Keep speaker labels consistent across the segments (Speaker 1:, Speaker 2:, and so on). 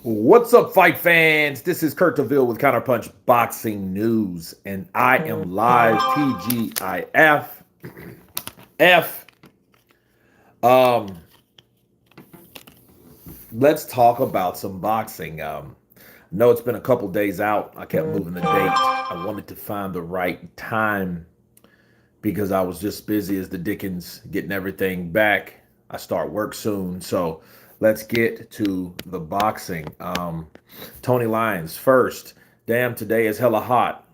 Speaker 1: What's up, fight fans? This is Kurt DeVille with Counterpunch Boxing News, and I am live TGIF. F. Um, let's talk about some boxing. No, it's been a couple days out. I kept moving the date. I wanted to find the right time because I was just busy as the dickens getting everything back. I start work soon, so let's get to the boxing. Tony Lyons first. Damn, today is hella hot.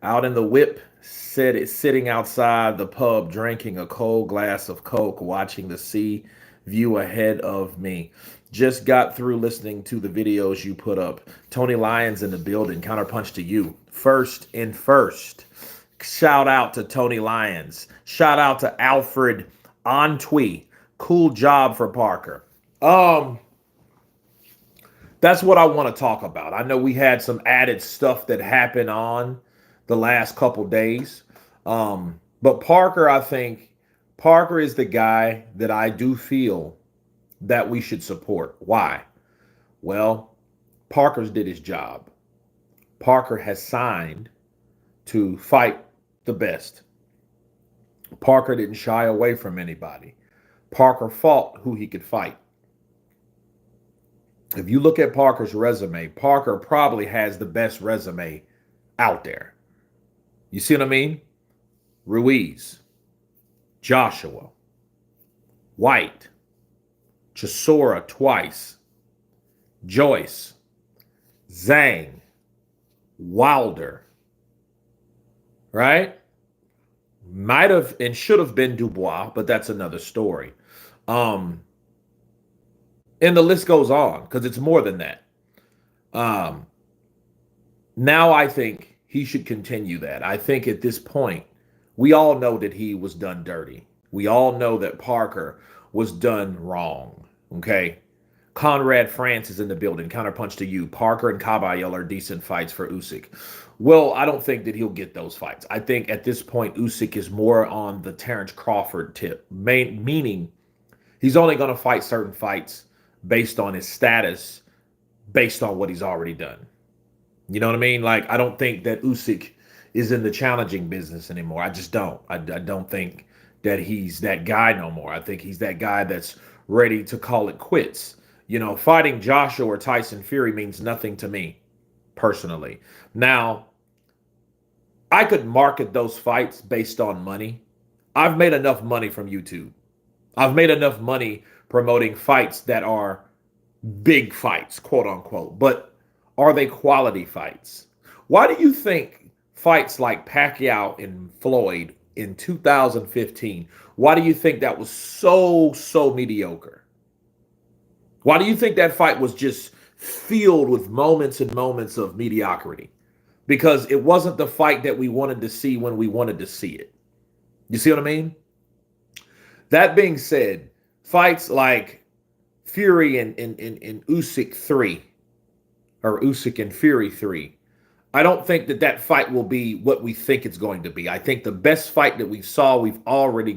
Speaker 1: Out in the whip, sitting outside the pub, drinking a cold glass of Coke, watching the sea view ahead of me. Just got through listening to the videos you put up. Tony Lyons in the building. Counterpunch to you. First in first. Shout out to Tony Lyons. Shout out to Alfred Antwi. Cool job for Parker. That's what I want to talk about. I know we had some added stuff that happened on the last couple days. But Parker, I think Parker is the guy that I do feel that we should support. Why? Well, Parker's did his job. Parker has signed to fight the best. Parker didn't shy away from anybody. Parker fought who he could fight. If you look at Parker's resume, Parker probably has the best resume out there. You see what I mean? Ruiz, Joshua, White, Chisora twice, Joyce, Zhang, Wilder, right? Might have and should have been Dubois, but that's another story. And the list goes on because it's more than that. Now I think he should continue that. I think at this point, we all know that he was done dirty. We all know that Parker was done wrong. Okay. Conrad France is in the building. Counterpunch to you. Parker and Kabayel are decent fights for Usyk. Well, I don't think that he'll get those fights. I think at this point, Usyk is more on the Terrence Crawford tip, meaning he's only going to fight certain fights based on his status, based on what he's already done. You know what I mean? Like, I don't think that Usyk is in the challenging business anymore. I just don't. I don't think that he's that guy no more. I think he's that guy that's ready to call it quits. You know, fighting Joshua or Tyson Fury means nothing to me, personally. Now, I could market those fights based on money. I've made enough money from YouTube. I've made enough money promoting fights that are big fights, quote unquote. But are they quality fights? Why do you think fights like Pacquiao and Floyd in 2015, why do you think that was so mediocre? Why do you think that fight was just filled with moments and moments of mediocrity? Because it wasn't the fight that we wanted to see when we wanted to see it. You see what I mean? That being said, fights like Fury and Usyk 3, or Usyk and Fury 3, I don't think that fight will be what we think it's going to be. I think the best fight that we saw, we've already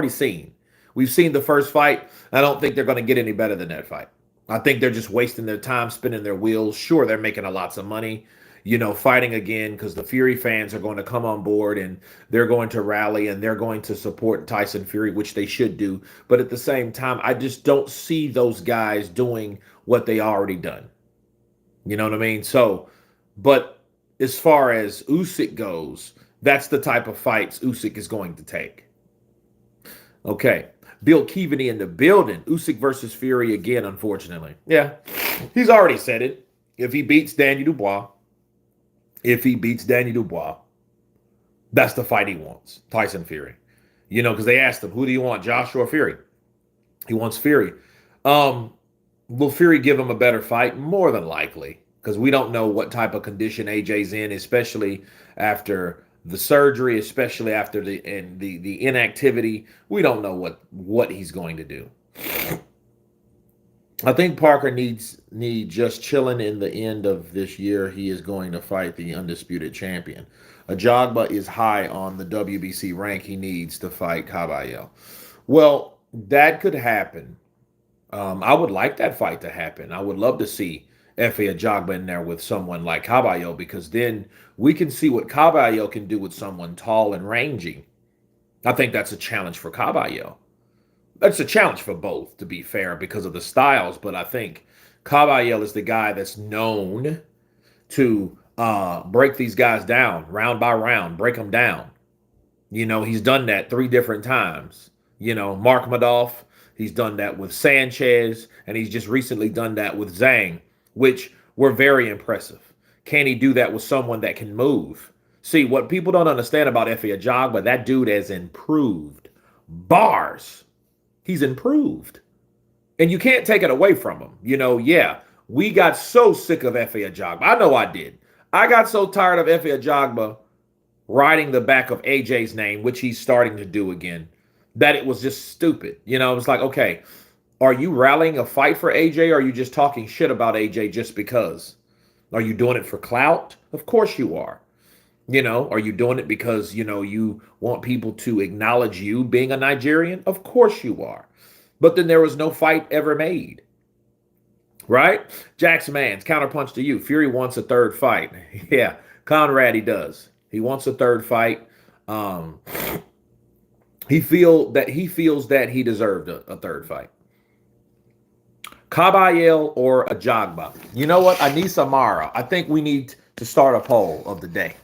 Speaker 1: seen. We've seen the first fight. I don't think they're going to get any better than that fight. I think they're just wasting their time, spinning their wheels. Sure, they're making a lots of money, you know, fighting again because the Fury fans are going to come on board and they're going to rally and they're going to support Tyson Fury, which they should do. But at the same time, I just don't see those guys doing what they already done. You know what I mean? So, but as far as Usyk goes, that's the type of fights Usyk is going to take. Okay. Bill Keaveney in the building. Usyk versus Fury again, unfortunately. Yeah, he's already said it. If he beats Daniel Dubois, that's the fight he wants, Tyson Fury. You know, because they asked him, who do you want, Joshua or Fury? He wants Fury. Will Fury give him a better fight? More than likely, because we don't know what type of condition AJ's in, especially after the surgery, especially after the inactivity. We don't know what he's going to do. I think Parker needs just chilling in the end of this year. He is going to fight the undisputed champion. Ajagba is high on the WBC rank. He needs to fight Kabayel. Well, that could happen. I would like that fight to happen. I would love to see Efe Ajagba in there with someone like Kabayel, because then we can see what Kabayel can do with someone tall and rangy. I think that's a challenge for Kabayel. That's a challenge for both, to be fair, because of the styles. But I think Kabayel is the guy that's known to break these guys down round by round, break them down. He's done that 3 different times. Mark Madoff, he's done that with Sanchez, and he's just recently done that with Zhang, which were very impressive. Can he do that with someone that can move? See, what people don't understand about Efe Ajagba, that dude has improved. Bars. He's improved. And you can't take it away from him. Yeah, we got so sick of Efe Ajagba. I know I did. I got so tired of Efe Ajagba riding the back of AJ's name, which he's starting to do again, that it was just stupid. It was like, okay, are you rallying a fight for AJ, or are you just talking shit about AJ just because? Are you doing it for clout? Of course you are. Are you doing it because, you want people to acknowledge you being a Nigerian? Of course you are. But then there was no fight ever made. Right? Jackson Mans, counterpunch to you. Fury wants a third fight. Yeah, Conrad, he does. He wants a third fight. He feels that he deserved a third fight. Kabayel or Ajagba? You know what? Anissa Mara. I think we need to start a poll of the day.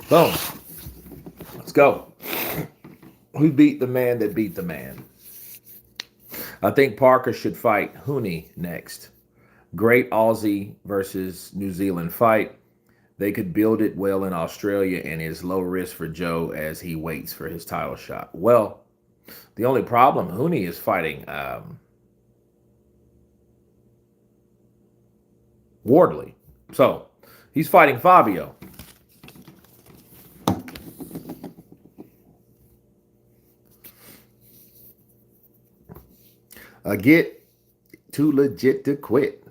Speaker 1: Boom. Let's go. Who beat the man that beat the man? I think Parker should fight Hooney next. Great Aussie versus New Zealand fight. They could build it well in Australia, and is low risk for Joe as he waits for his title shot. Well, the only problem, Hooney is fighting Wardley. So he's fighting Fabio. Agit, too legit to quit.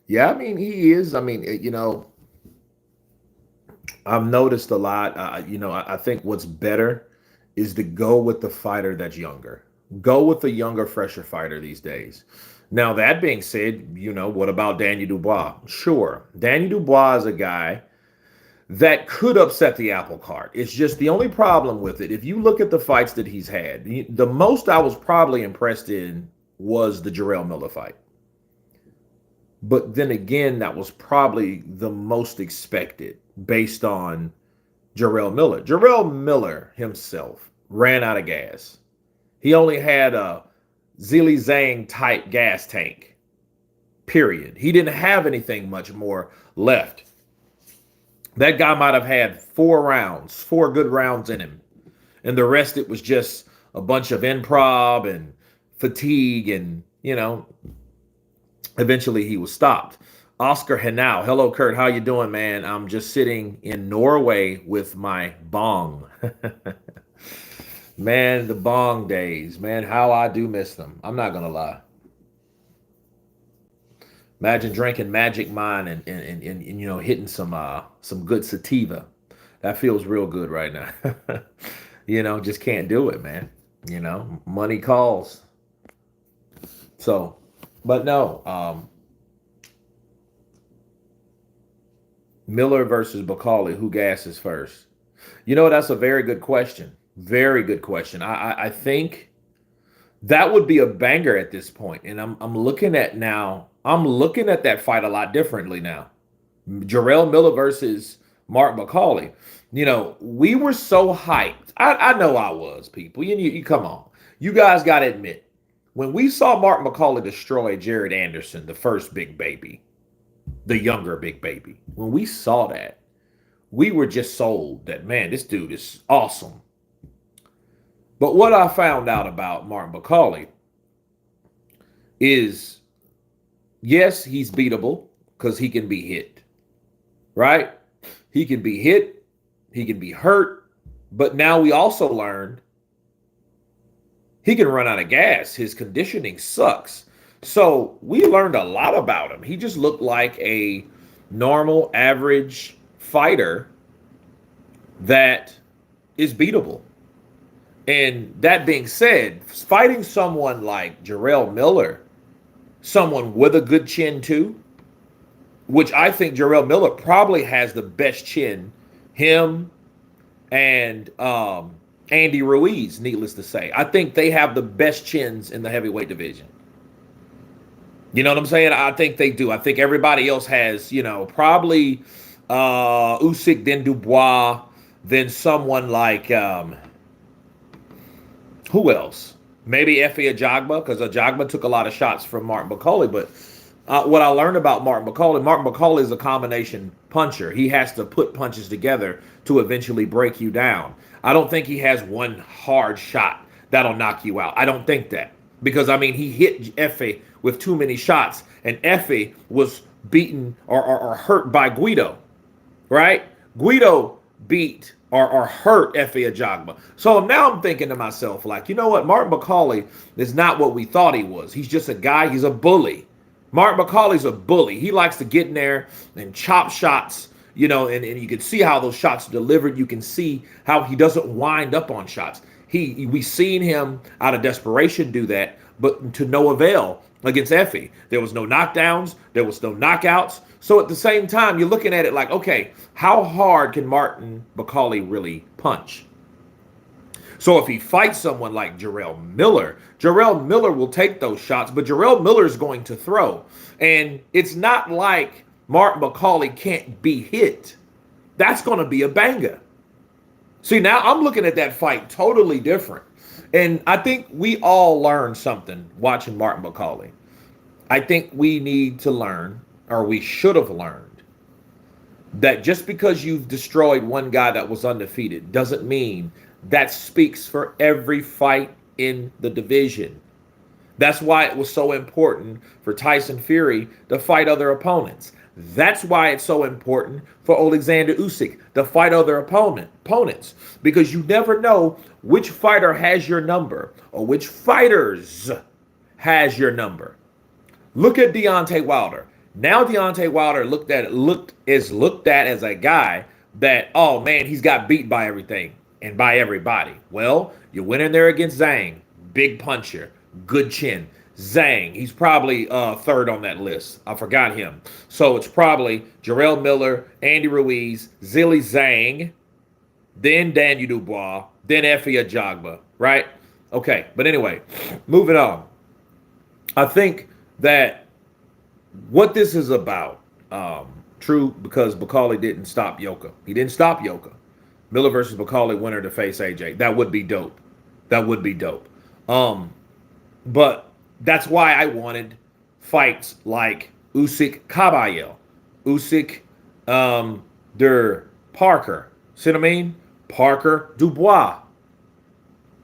Speaker 1: Yeah, I mean, he is. I mean, I've noticed a lot. I think what's better is to go with the fighter that's younger. Go with the younger, fresher fighter these days. Now, that being said, what about Daniel Dubois? Sure. Daniel Dubois is a guy that could upset the apple cart. It's just the only problem with it. If you look at the fights that he's had, the most I was probably impressed in was the Jarrell Miller fight. But then again, that was probably the most expected based on Jarrell Miller. Jarrell Miller himself ran out of gas. He only had a Zili Zhang type gas tank, period. He didn't have anything much more left. That guy might have had 4 good rounds in him. And the rest, it was just a bunch of improv and fatigue, and eventually he was stopped. Oscar Henao, hello Kurt, how you doing, man? I'm just sitting in Norway with my bong. Man, the bong days, man, how I do miss them. I'm not gonna lie. Imagine drinking Magic Mine and hitting some good sativa. That feels real good right now. Just can't do it, man. Money calls. So, but no, Miller versus Bakole, who gasses first? That's a very good question. Very good question. I think that would be a banger at this point. And I'm looking at that fight a lot differently now. Jarrell Miller versus Mark Bakole. We were so hyped. I know I was, people. You come on. You guys got to admit, when we saw Mark McCauley destroy Jared Anderson, the first big baby, the younger big baby, when we saw that, we were just sold that, man, this dude is awesome. But what I found out about Mark McCauley is, yes, he's beatable because he can be hit, right? He can be hit, he can be hurt, but now we also learned he can run out of gas. His conditioning sucks. So we learned a lot about him. He just looked like a normal, average fighter that is beatable. And that being said, fighting someone like Jarrell Miller, someone with a good chin too, which I think Jarrell Miller probably has the best chin, him and Andy Ruiz, needless to say. I think they have the best chins in the heavyweight division. You know what I'm saying? I think they do. I think everybody else has, probably Usyk, then Dubois, then someone like, who else? Maybe Efe Ajagba, because Ajagba took a lot of shots from Martin Bakole. But what I learned about Martin Bakole is a combination puncher. He has to put punches together to eventually break you down. I don't think he has one hard shot that'll knock you out. I don't think that. Because, he hit Efe with too many shots, and Efe was beaten or hurt by Guido, right? Guido beat or hurt Efe Ajagba. So now I'm thinking to myself, like, you know what? Martin Bakole is not what we thought he was. He's just a guy. He's a bully. Martin Bakole's a bully. He likes to get in there and chop shots, and you can see how those shots are delivered. You can see how he doesn't wind up on shots. We seen him out of desperation do that, but to no avail against Efe. There was no knockdowns. There was no knockouts. So at the same time, you're looking at it like, okay, how hard can Martin Bakole really punch? So if he fights someone like Jarrell Miller will take those shots, but Jarrell Miller is going to throw. And it's not like Martin Bakole can't be hit. That's going to be a banger. See, now I'm looking at that fight totally different. And I think we all learned something watching Martin Bakole. I think we need to learn, or we should have learned, that just because you've destroyed one guy that was undefeated doesn't mean that speaks for every fight in the division. That's why it was so important for Tyson Fury to fight other opponents. That's why it's so important for Alexander Usyk to fight other opponents, because you never know which fighter has your number or which fighters has your number. Look at Deontay Wilder. Now Deontay Wilder looked at as a guy that, oh man, he's got beat by everything and by everybody. Well, you went in there against Zhang, big puncher, good chin. Zhang, he's probably third on that list. I forgot him. So it's probably Jarrell Miller, Andy Ruiz, Zilly Zhang, then Daniel Dubois, then Efe Ajagba, right? Okay, but anyway, moving on. I think that what this is about, true, because Bakole didn't stop Yoka. He didn't stop Yoka. Miller versus Bakole, winner to face AJ. That would be dope. That would be dope. But that's why I wanted fights like Usyk Kabayel, Usyk Parker. See what I mean? Parker Dubois.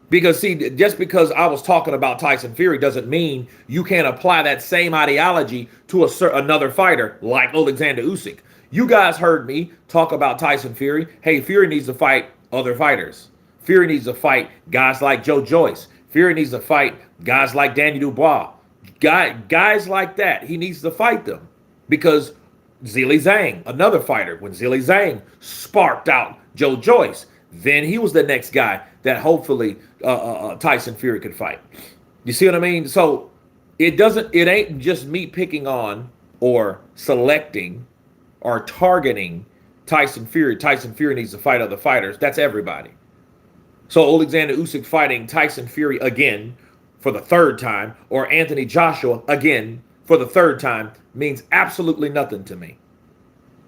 Speaker 1: Because see, just because I was talking about Tyson Fury doesn't mean you can't apply that same ideology to another fighter like Alexander Usyk. You guys heard me talk about Tyson Fury. Hey, Fury needs to fight other fighters. Fury needs to fight guys like Joe Joyce. Fury needs to fight guys like Daniel Dubois. Guys like that. He needs to fight them. Because Zilly Zhang, another fighter, when Zilly Zhang sparked out Joe Joyce, then he was the next guy that hopefully Tyson Fury could fight. You see what I mean? So it ain't just me picking on or selecting or targeting Tyson Fury. Tyson Fury needs to fight other fighters. That's everybody. So Alexander Usyk fighting Tyson Fury again for the third time, or Anthony Joshua again for the third time, means absolutely nothing to me,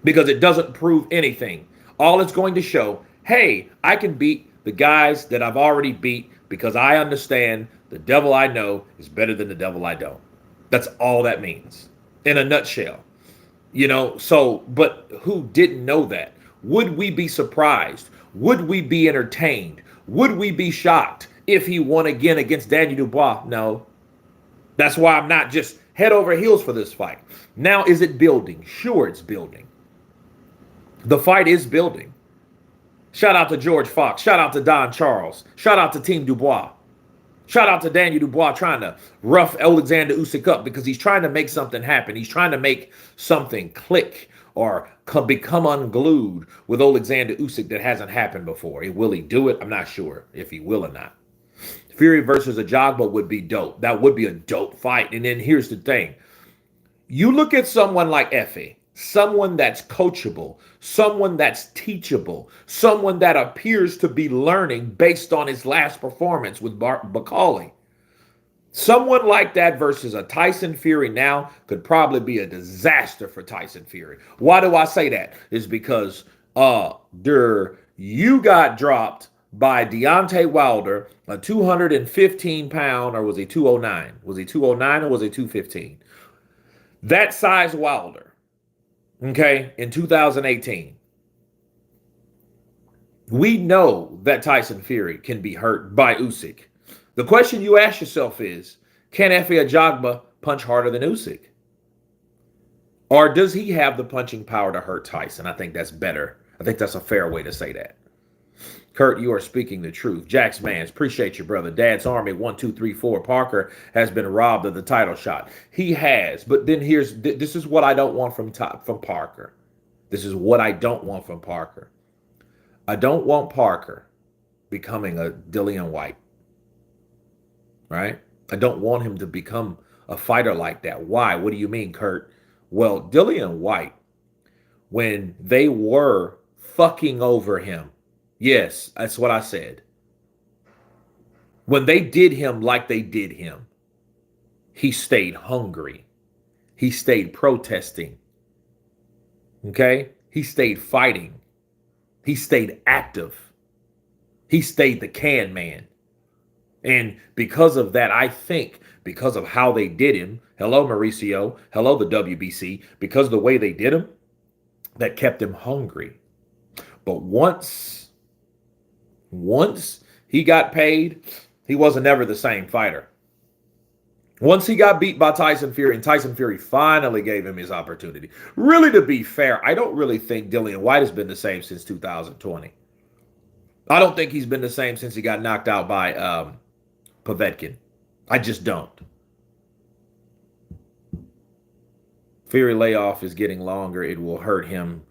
Speaker 1: because it doesn't prove anything. All it's going to show, hey, I can beat the guys that I've already beat because I understand the devil I know is better than the devil I don't. That's all that means in a nutshell. But who didn't know that? Would we be surprised? Would we be entertained? Would we be shocked if he won again against Daniel Dubois? No. That's why I'm not just head over heels for this fight. Now, is it building? Sure, it's building. The fight is building. Shout out to George Fox. Shout out to Don Charles. Shout out to Team Dubois. Shout out to Daniel Dubois trying to rough Alexander Usyk up because he's trying to make something happen. He's trying to make something click or become unglued with Alexander Usyk that hasn't happened before. Will he do it? I'm not sure if he will or not. Fury versus Ajagba would be dope. That would be a dope fight. And then here's the thing. You look at someone like Efe, someone that's coachable, someone that's teachable, someone that appears to be learning based on his last performance with Bakole. Someone like that versus a Tyson Fury now could probably be a disaster for Tyson Fury. Why do I say that? It's because you got dropped by Deontay Wilder, a 215-pound, or was he 209? Was he 209 or was he 215? That size Wilder, okay, in 2018. We know that Tyson Fury can be hurt by Usyk. The question you ask yourself is, can Efe Ajagba punch harder than Usyk? Or does he have the punching power to hurt Tyson? I think that's better. I think that's a fair way to say that. Kurt, you are speaking the truth. Jax Mans, appreciate you, brother. Dad's Army 1234. Parker has been robbed of the title shot. He has, but then this is what I don't want from Parker. This is what I don't want from Parker. I don't want Parker becoming a Dillian Whyte. Right? I don't want him to become a fighter like that. Why? What do you mean, Kurt? Well, Dillian Whyte, when they were fucking over him, yes, that's what I said. When they did him like they did him, he stayed hungry. He stayed protesting. Okay? He stayed fighting. He stayed active. He stayed the can man. And because of that, I think because of how they did him, hello, Mauricio, hello, the WBC, because of the way they did him, that kept him hungry. But once he got paid, he wasn't ever the same fighter. Once he got beat by Tyson Fury, and Tyson Fury finally gave him his opportunity. Really, to be fair, I don't really think Dillian Whyte has been the same since 2020. I don't think he's been the same since he got knocked out by Povetkin. I just don't. Fury layoff is getting longer. It will hurt him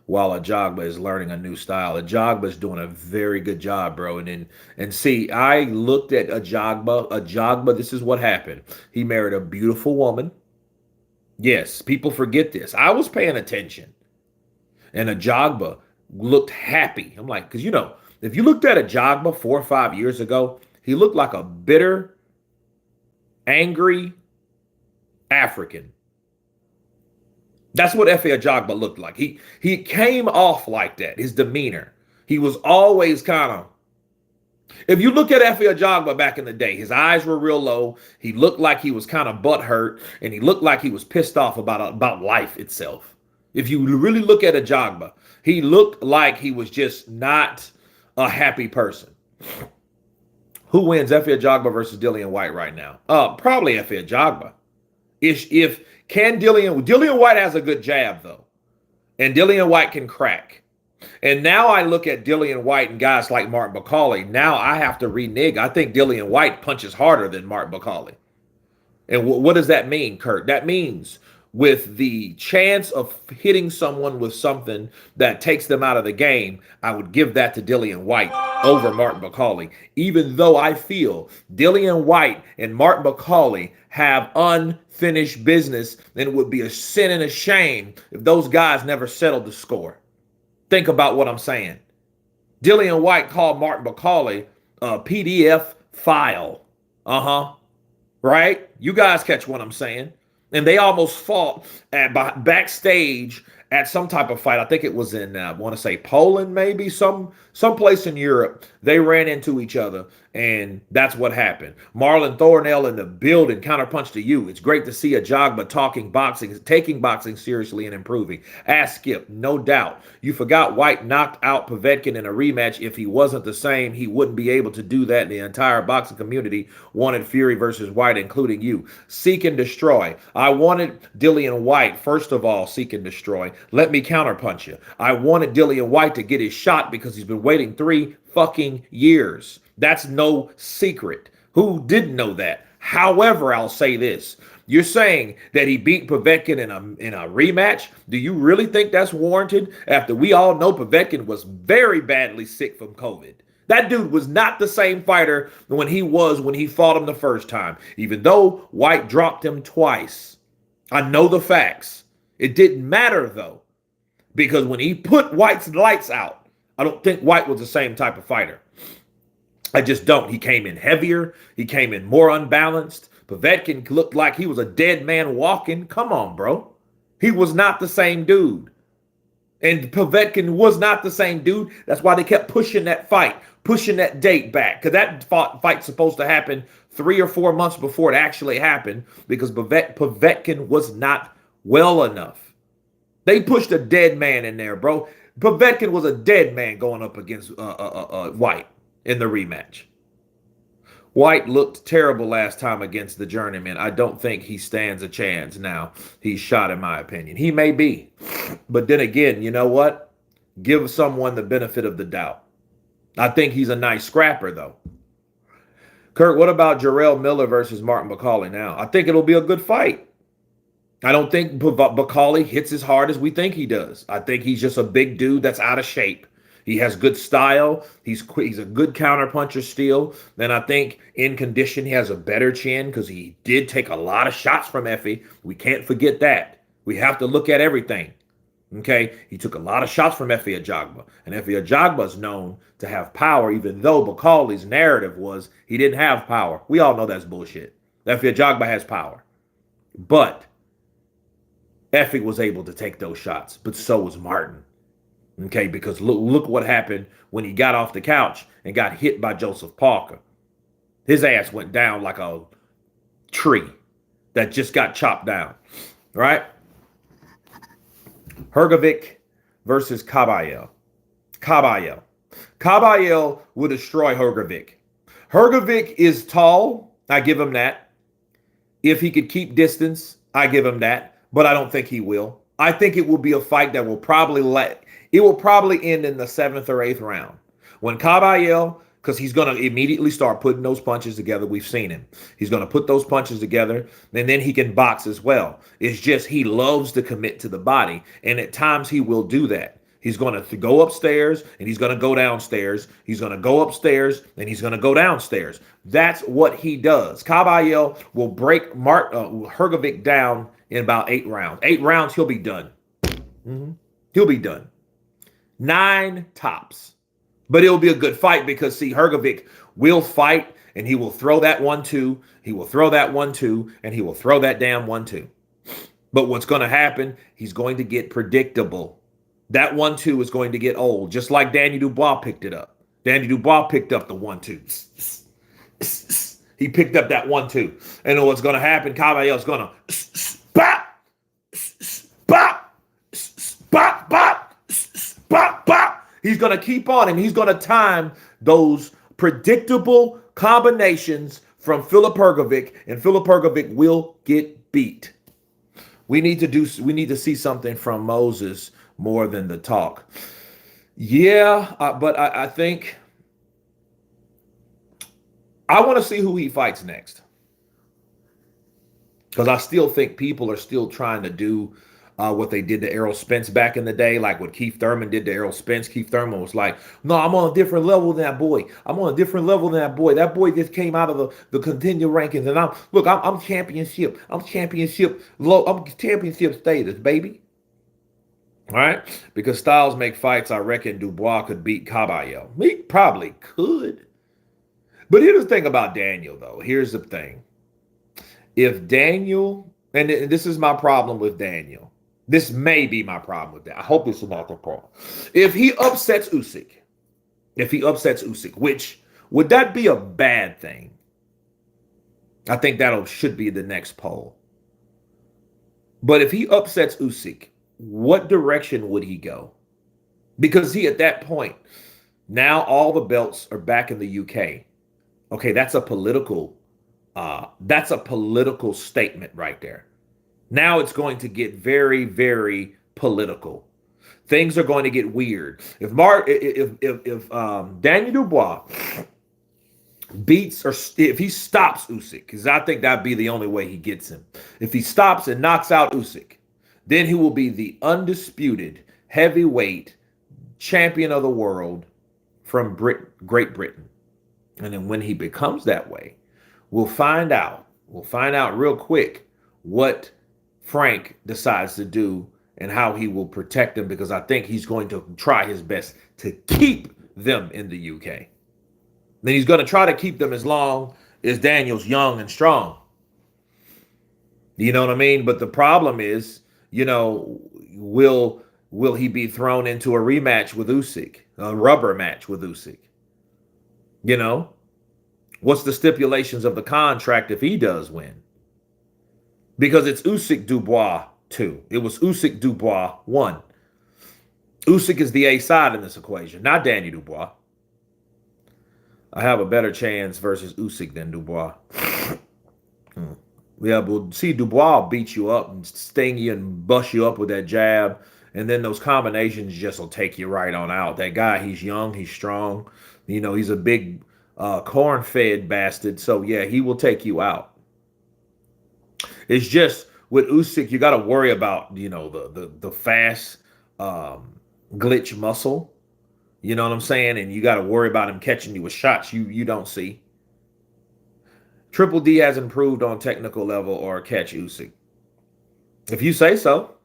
Speaker 1: while Ajagba is learning a new style. Ajagba is doing a very good job, bro. And see, I looked at Ajagba. Ajagba, this is what happened. He married a beautiful woman. Yes, people forget this. I was paying attention. And Ajagba looked happy. I'm like, because, if you looked at Ajagba 4 or 5 years ago, he looked like a bitter, angry African. That's what Efe Ajagba looked like. He came off like that, his demeanor. He was always kind of... If you look at Efe Ajagba back in the day, his eyes were real low. He looked like he was kind of butthurt, and he looked like he was pissed off about life itself. If you really look at Ajagba, he looked like he was just not a happy person. Who wins, Efe Ajagba versus Dillian Whyte right now? Probably Efe Ajagba. Dillian Whyte has a good jab, though. And Dillian Whyte can crack. And now I look at Dillian Whyte and guys like Martin Bakole. Now I have to renege. I think Dillian Whyte punches harder than Martin Bakole. And what does that mean, Kurt? That means with the chance of hitting someone with something that takes them out of the game, I would give that to Dillian Whyte over Martin Bakole, even though I feel Dillian Whyte and Martin Bakole have unfinished business, and it would be a sin and a shame if those guys never settled the score. Think about what I'm saying. Dillian Whyte called Martin Bakole a PDF file. Right? You guys catch what I'm saying. And they almost fought backstage at some type of fight. I think it was in, I want to say Poland, maybe some place in Europe. They ran into each other, and that's what happened. Marlon Thornell in the building, counterpunch to you. It's great to see Ajagba talking boxing, taking boxing seriously and improving. Ask Skip, no doubt. You forgot Whyte knocked out Povetkin in a rematch. If he wasn't the same, he wouldn't be able to do that. The entire boxing community wanted Fury versus Whyte, including you. Seek and destroy. I wanted Dillian Whyte, first of all, seek and destroy. let me counterpunch you. I wanted Dillian Whyte to get his shot because he's been waiting 3 fucking years. That's no secret. Who didn't know that? However, I'll say this. You're saying that he beat Povetkin in a rematch? Do you really think that's warranted after we all know Povetkin was very badly sick from COVID? That dude was not the same fighter when he fought him the first time, even though Whyte dropped him twice. I know the facts. It didn't matter, though, because when he put Whyte's lights out, I don't think Whyte was the same type of fighter. I just don't. He came in heavier. He came in more unbalanced. Povetkin looked like he was a dead man walking. Come on, bro. He was not the same dude. And Povetkin was not the same dude. That's why they kept pushing that fight, pushing that date back. Because that fight's supposed to happen 3 or 4 months before it actually happened because Povetkin was not well enough. They pushed a dead man in there, bro. Povetkin was a dead man going up against Whyte in the rematch. Whyte looked terrible last time against the Journeyman. I don't think he stands a chance now. He's shot, in my opinion. He may be. But then again, you know what? Give someone the benefit of the doubt. I think he's a nice scrapper, though. Kurt, what about Jarrell Miller versus Martin Bakole now? I think it'll be a good fight. I don't think Bakole hits as hard as we think he does. I think he's just a big dude that's out of shape. He has good style. He's a good counterpuncher still. Then I think in condition, he has a better chin because he did take a lot of shots from Efe. We can't forget that. We have to look at everything. Okay? He took a lot of shots from Efe Ajagba. And Efe Ajagba is known to have power, even though Bakole's narrative was he didn't have power. We all know that's bullshit. Efe Ajagba has power. But Efe was able to take those shots, but so was Martin. Okay, because look what happened when he got off the couch and got hit by Joseph Parker. His ass went down like a tree that just got chopped down, right? Hrgovic versus Kabayel. Kabayel will destroy Hrgovic. Hrgovic is tall. I give him that. If he could keep distance, I give him that. But I don't think he will. I think it will be a fight that will probably end in the 7th or 8th round. When Kabayel, because he's going to immediately start putting those punches together. We've seen him. He's going to put those punches together, and then he can box as well. It's just he loves to commit to the body, and at times he will do that. He's going to go upstairs, and he's going to go downstairs. He's going to go upstairs, and he's going to go downstairs. That's what he does. Kabayel will break Hrgovic down in about 8 rounds. 8 rounds, he'll be done. He'll be done. 9 tops. But it'll be a good fight because, see, Hrgovic will fight, and he will throw that 1-2. He will throw that 1-2, and he will throw that damn 1-2. But what's going to happen, he's going to get predictable. That 1-2 is going to get old, just like Danny Dubois picked it up. Danny Dubois picked up the 1-2. He picked up that 1-2. And what's going to happen, Kabayel's going to bop, bop, bop, bop, bop, bop. He's going to keep on him. He's going to time those predictable combinations from Filip Hrgovic, and Filip Hrgovic will get beat. We need to see something from Moses more than the talk. Yeah, but I think I want to see who he fights next. Because I still think people are still trying to do what they did to Errol Spence back in the day, like what Keith Thurman did to Errol Spence. Keith Thurman was like, no, I'm on a different level than that boy. I'm on a different level than that boy. That boy just came out of the contender rankings. And I'm championship. I'm championship status, baby. All right? Because styles make fights, I reckon Dubois could beat Kabayel. He probably could. But here's the thing about Daniel, though. Here's the thing. If Daniel, and this is my problem with Daniel. This may be my problem with that. I hope this is not the problem. If he upsets Usyk, which, would that be a bad thing? I think that should be the next poll. But if he upsets Usyk, what direction would he go? Because at that point, now all the belts are back in the UK. Okay, that's a political statement right there. Now it's going to get very, very political. Things are going to get weird. If Daniel Dubois beats, or if he stops Usyk, because I think that'd be the only way he gets him. If he stops and knocks out Usyk, then he will be the undisputed heavyweight champion of the world from Great Britain. And then when he becomes that way, we'll find out. We'll find out real quick what Frank decides to do and how he will protect them, because I think he's going to try his best to keep them in the UK. Then he's going to try to keep them as long as Daniel's young and strong. You know what I mean? But the problem is, will he be thrown into a rematch with Usyk, a rubber match with Usyk? What's the stipulations of the contract if he does win? Because it's Usyk Dubois 2. It was Usyk Dubois 1. Usyk is the A side in this equation, not Daniel Dubois. I have a better chance versus Usyk than Dubois. Yeah, but see, Dubois will beat you up and sting you and bust you up with that jab. And then those combinations just will take you right on out. That guy, he's young, he's strong. He's a big corn-fed bastard. So, yeah, he will take you out. It's just with Usyk, you got to worry about, the fast glitch muscle. You know what I'm saying? And you got to worry about him catching you with shots you don't see. Triple D has improved on technical level or catch Usyk. If you say so.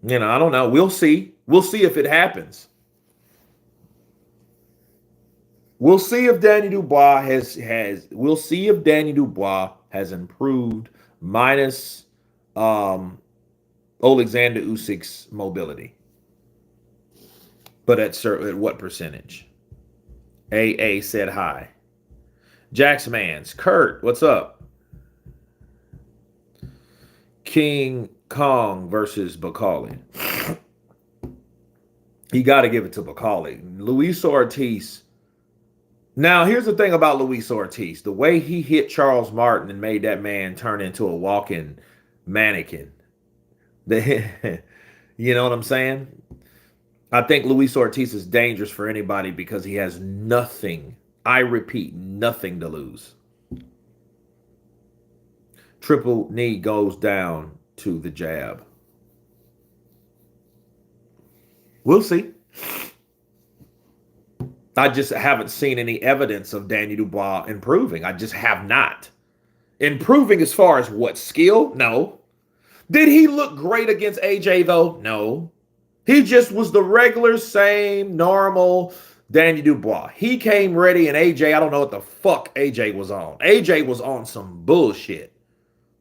Speaker 1: I don't know. We'll see. We'll see if it happens. We'll see if Daniel Dubois we'll see if Daniel Dubois has improved minus Alexander Usyk's mobility. But at what percentage? AA said hi. Jax Mans. Kurt, what's up? King Kong versus Bakole. You got to give it to Bakole. Luis Ortiz. Now, here's the thing about Luis Ortiz. The way he hit Charles Martin and made that man turn into a walking mannequin. You know what I'm saying? I think Luis Ortiz is dangerous for anybody because he has nothing. I repeat, nothing to lose. Triple knee goes down to the jab. We'll see. I just haven't seen any evidence of Daniel Dubois improving. I just have not. Improving as far as what? Skill? No. Did he look great against AJ, though? No. He just was the regular, same, normal Daniel Dubois. He came ready, and AJ, I don't know what the fuck AJ was on. AJ was on some bullshit.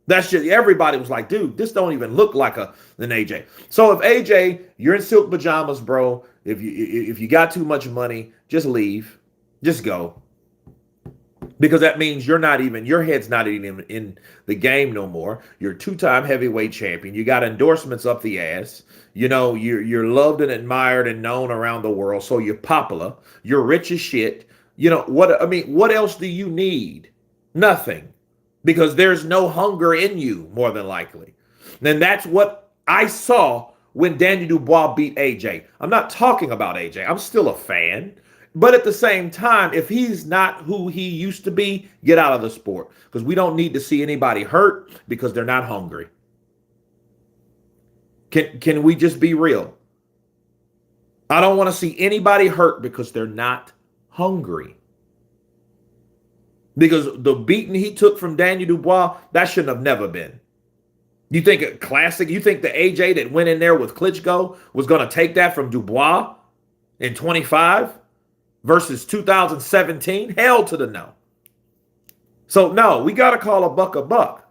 Speaker 1: That's just, everybody was like, dude, this don't even look like an AJ. So if AJ, you're in silk pajamas, bro. If you got too much money, just leave. Just go. Because that means your head's not even in the game no more. You're a two-time heavyweight champion. You got endorsements up the ass. You're loved and admired and known around the world. So you're popular. You're rich as shit. What else do you need? Nothing. Because there's no hunger in you, more than likely. And that's what I saw when Daniel Dubois beat AJ. I'm not talking about AJ. I'm still a fan. But at the same time, if he's not who he used to be, get out of the sport. Because we don't need to see anybody hurt because they're not hungry. Can we just be real? I don't want to see anybody hurt because they're not hungry. Because the beating he took from Daniel Dubois, that shouldn't have never been. You think a classic, you think the AJ that went in there with Klitschko was going to take that from Dubois in 25 versus 2017? Hell to the no. So, no, we got to call a buck a buck.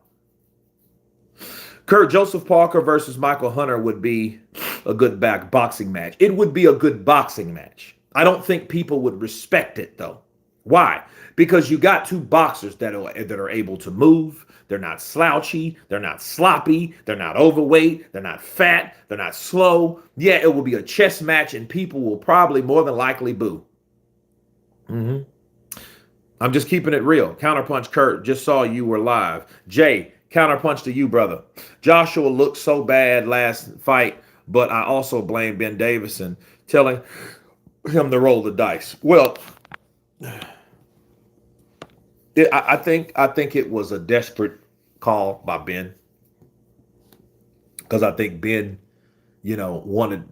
Speaker 1: Kurt, Joseph Parker versus Michael Hunter would be a good boxing match. It would be a good boxing match. I don't think people would respect it, though. Why? Because you got two boxers that are able to move. They're not slouchy. They're not sloppy. They're not overweight. They're not fat. They're not slow. Yeah, it will be a chess match, and people will probably more than likely boo. I'm just keeping it real. Counterpunch Kurt, just saw you were live. Jay, Counterpunch to you, brother. Joshua looked so bad last fight, but I also blame Ben Davison telling him to roll the dice. Well, I think it was a desperate call by Ben, because I think Ben, wanted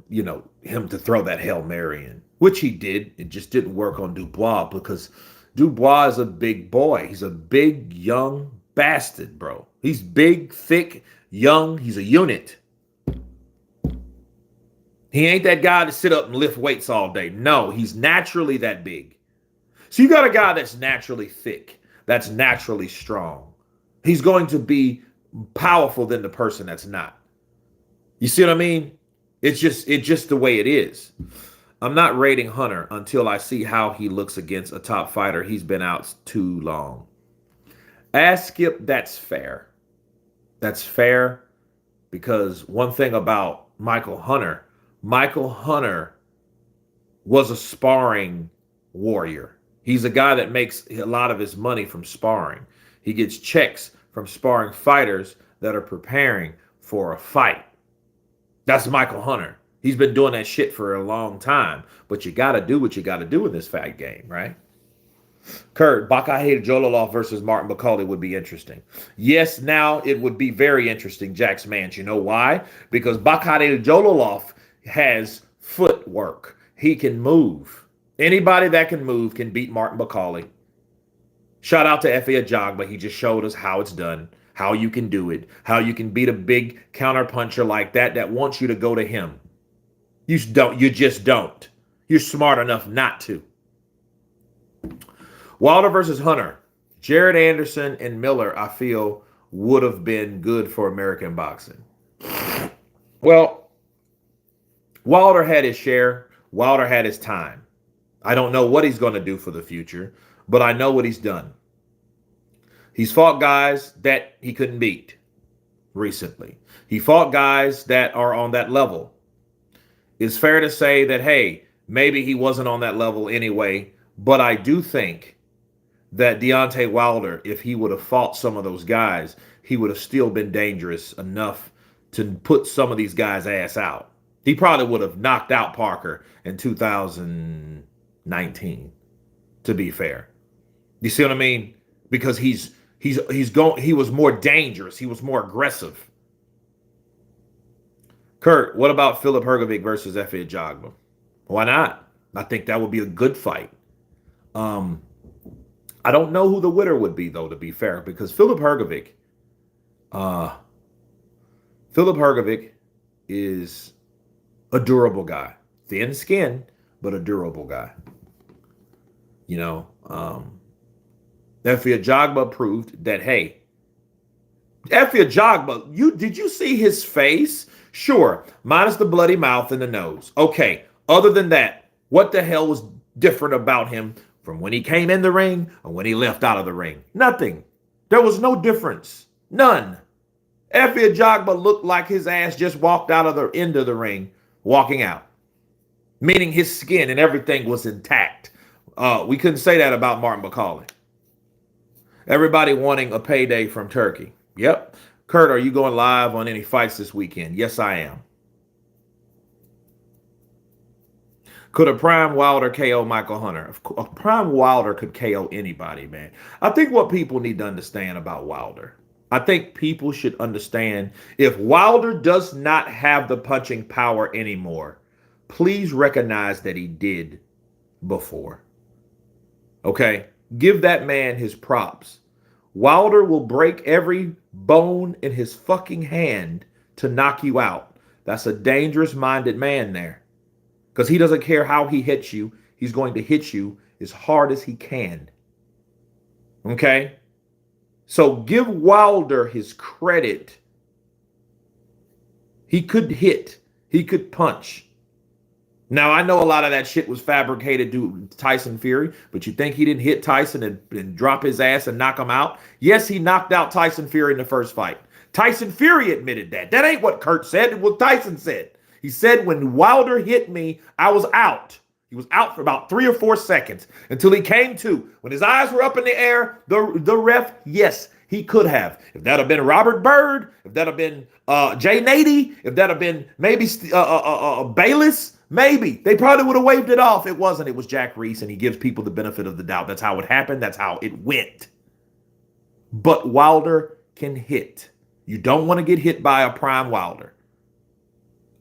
Speaker 1: him to throw that Hail Mary in, which he did. It just didn't work on Dubois, because Dubois is a big boy. He's a big young bastard, bro. He's big, thick, young. He's a unit. He ain't that guy to sit up and lift weights all day. No, he's naturally that big. So you got a guy that's naturally thick, that's naturally strong. He's going to be powerful than the person that's not. You see what I mean? It's just the way it is. I'm not rating Hunter until I see how he looks against a top fighter. He's been out too long. Ask Skip, that's fair. That's fair, because one thing about Michael Hunter was a sparring warrior. He's a guy that makes a lot of his money from sparring. He gets checks from sparring fighters that are preparing for a fight. That's Michael Hunter. He's been doing that shit for a long time. But you got to do what you got to do in this fight game, right? Kurt, Bakole Jololoff versus Martin Bakole would be interesting. Yes, now it would be very interesting, Jack's man. You know why? Because Bakole Jololoff has footwork. He can move. Anybody that can move can beat Martin Bakole. Shout out to Efe Ajagba. He just showed us how it's done, how you can do it, how you can beat a big counterpuncher like that wants you to go to him. You just don't. You're smart enough not to. Wilder versus Hunter. Jared Anderson and Miller, I feel, would have been good for American boxing. Well, Wilder had his share. Wilder had his time. I don't know what he's going to do for the future, but I know what he's done. He's fought guys that he couldn't beat recently. He fought guys that are on that level. It's fair to say that, hey, maybe he wasn't on that level anyway, but I do think that Deontay Wilder, if he would have fought some of those guys, he would have still been dangerous enough to put some of these guys' ass out. He probably would have knocked out Parker in 2019, to be fair. You see what I mean? Because he was more dangerous. He was more aggressive. Kurt, what about Filip Hrgovic versus Efe Ajagba? Why not? I think that would be a good fight. I don't know who the winner would be, though, to be fair, because Filip Hrgovic is a durable guy. Thin skin, but a durable guy. Efe Ajagba proved that, hey, Efe Ajagba, did you see his face? Sure, minus the bloody mouth and the nose. Okay, other than that, what the hell was different about him from when he came in the ring or when he left out of the ring? Nothing. There was no difference. None. Efe Ajagba looked like his ass just walked out of the end of the ring, walking out. Meaning his skin and everything was intact. We couldn't say that about Martin Bakole. Everybody wanting a payday from Turkey. Yep. Kurt, are you going live on any fights this weekend? Yes, I am. Could a prime Wilder KO Michael Hunter? A prime Wilder could KO anybody, man. I think what people need to understand about Wilder, I think people should understand, if Wilder does not have the punching power anymore, please recognize that he did before. Okay? Give that man his props. Wilder will break every bone in his fucking hand to knock you out. That's a dangerous-minded man there. Because he doesn't care how he hits you. He's going to hit you as hard as he can. Okay? So give Wilder his credit. He could hit. He could punch. Now, I know a lot of that shit was fabricated due to Tyson Fury, but you think he didn't hit Tyson and drop his ass and knock him out? Yes, he knocked out Tyson Fury in the first fight. Tyson Fury admitted that. That ain't what Kurt said. It's what Tyson said. He said, when Wilder hit me, I was out. He was out for about 3 or 4 seconds until he came to. When his eyes were up in the air, the ref, yes, He could have. If that have been Robert Byrd, if that have been Jay Nady, if that have been maybe Bayless, maybe. They probably would have waved it off. It wasn't. It was Jack Reese, and he gives people the benefit of the doubt. That's how it happened. That's how it went. But Wilder can hit. You don't want to get hit by a prime Wilder.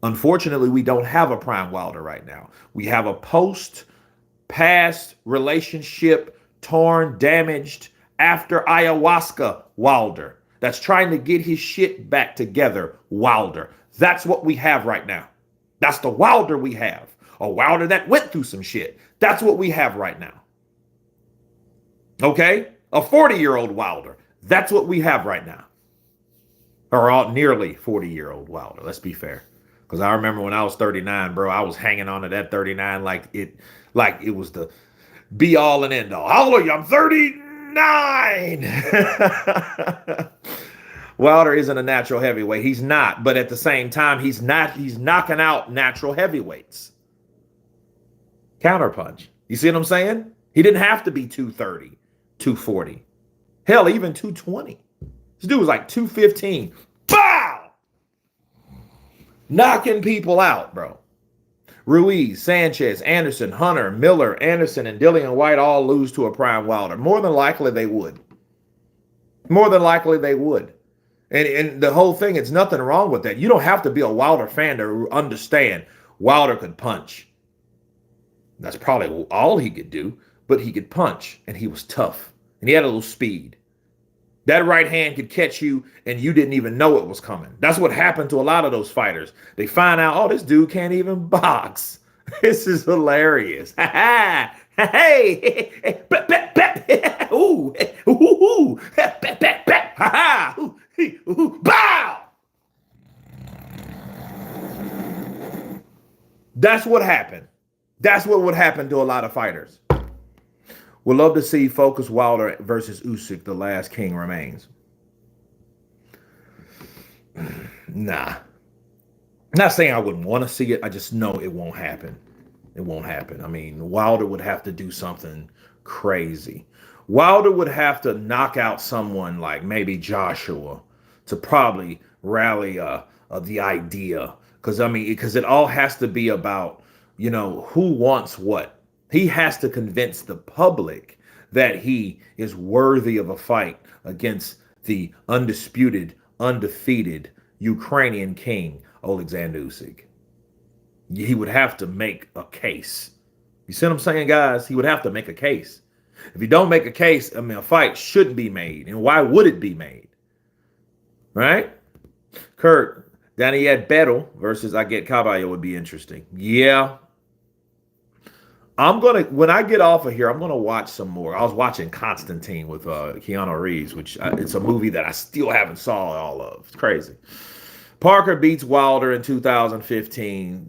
Speaker 1: Unfortunately, we don't have a prime Wilder right now. We have a post-past relationship, torn, damaged, after ayahuasca Wilder that's trying to get his shit back together Wilder. That's what we have right now. That's the Wilder we have. A Wilder that went through some shit. That's what we have right now. Okay? A 40-year-old Wilder. That's what we have right now. Or nearly 40-year-old Wilder. Let's be fair. Because I remember when I was 39, bro, I was hanging on to that 39 like it was the be all and end all. Hallelujah, I'm 39. Wilder isn't a natural heavyweight. He's not. But at the same time, he's knocking out natural heavyweights. Counterpunch. You see what I'm saying? He didn't have to be 230, 240. Hell, even 220. This dude was like 215. Bow! Knocking people out, bro. Ruiz, Sanchez, Anderson, Hunter, Miller, Anderson, and Dillian Whyte all lose to a prime Wilder. More than likely they would. More than likely they would. And the whole thing, it's nothing wrong with that. You don't have to be a Wilder fan to understand Wilder could punch. That's probably all he could do, but he could punch, and he was tough, and he had a little speed. That right hand could catch you, and you didn't even know it was coming. That's what happened to a lot of those fighters. They find out, oh, this dude can't even box. This is hilarious. Hey, ooh, ooh, bow. That's what happened. That's what would happen to a lot of fighters. We'd love to see Focus Wilder versus Usyk. The last king remains. Nah. Not saying I wouldn't want to see it. I just know it won't happen. It won't happen. I mean, Wilder would have to do something crazy. Wilder would have to knock out someone like maybe Joshua to probably rally the idea. Because it all has to be about, who wants what. He has to convince the public that he is worthy of a fight against the undisputed, undefeated Ukrainian king, Alexander Usyk. He would have to make a case. You see what I'm saying, guys? He would have to make a case. If you don't make a case, a fight shouldn't be made. And why would it be made? Right? Kurt, Daniel Beterbiev versus Agit Kabayel would be interesting. Yeah. When I get off of here, I'm going to watch some more. I was watching Constantine with Keanu Reeves, which it's a movie that I still haven't saw all of. It's crazy. Parker beats Wilder in 2015,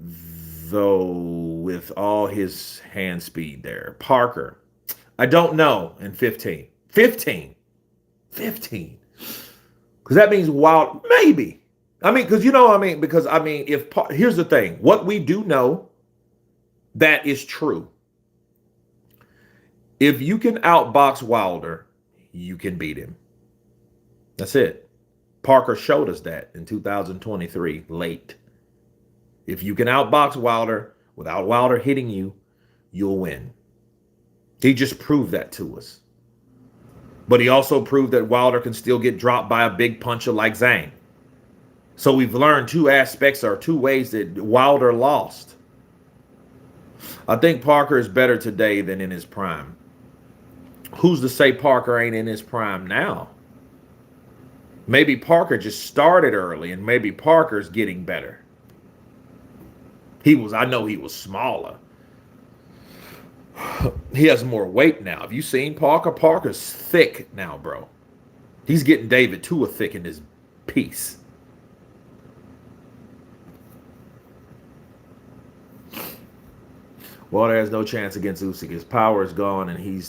Speaker 1: though, with all his hand speed there. Parker, I don't know in 15. 15. Because that means Wilder, maybe. Here's the thing. What we do know, that is true. If you can outbox Wilder, you can beat him. That's it. Parker showed us that in 2023, late. If you can outbox Wilder without Wilder hitting you, you'll win. He just proved that to us. But he also proved that Wilder can still get dropped by a big puncher like Zhang. So we've learned two ways that Wilder lost. I think Parker is better today than in his prime. Who's to say Parker ain't in his prime now? Maybe Parker just started early, and maybe Parker's getting better. I know he was smaller. He has more weight now. Have you seen Parker? Parker's thick now, bro. He's getting David Tua thick in this piece. Wilder has no chance against Usyk. His power is gone, and his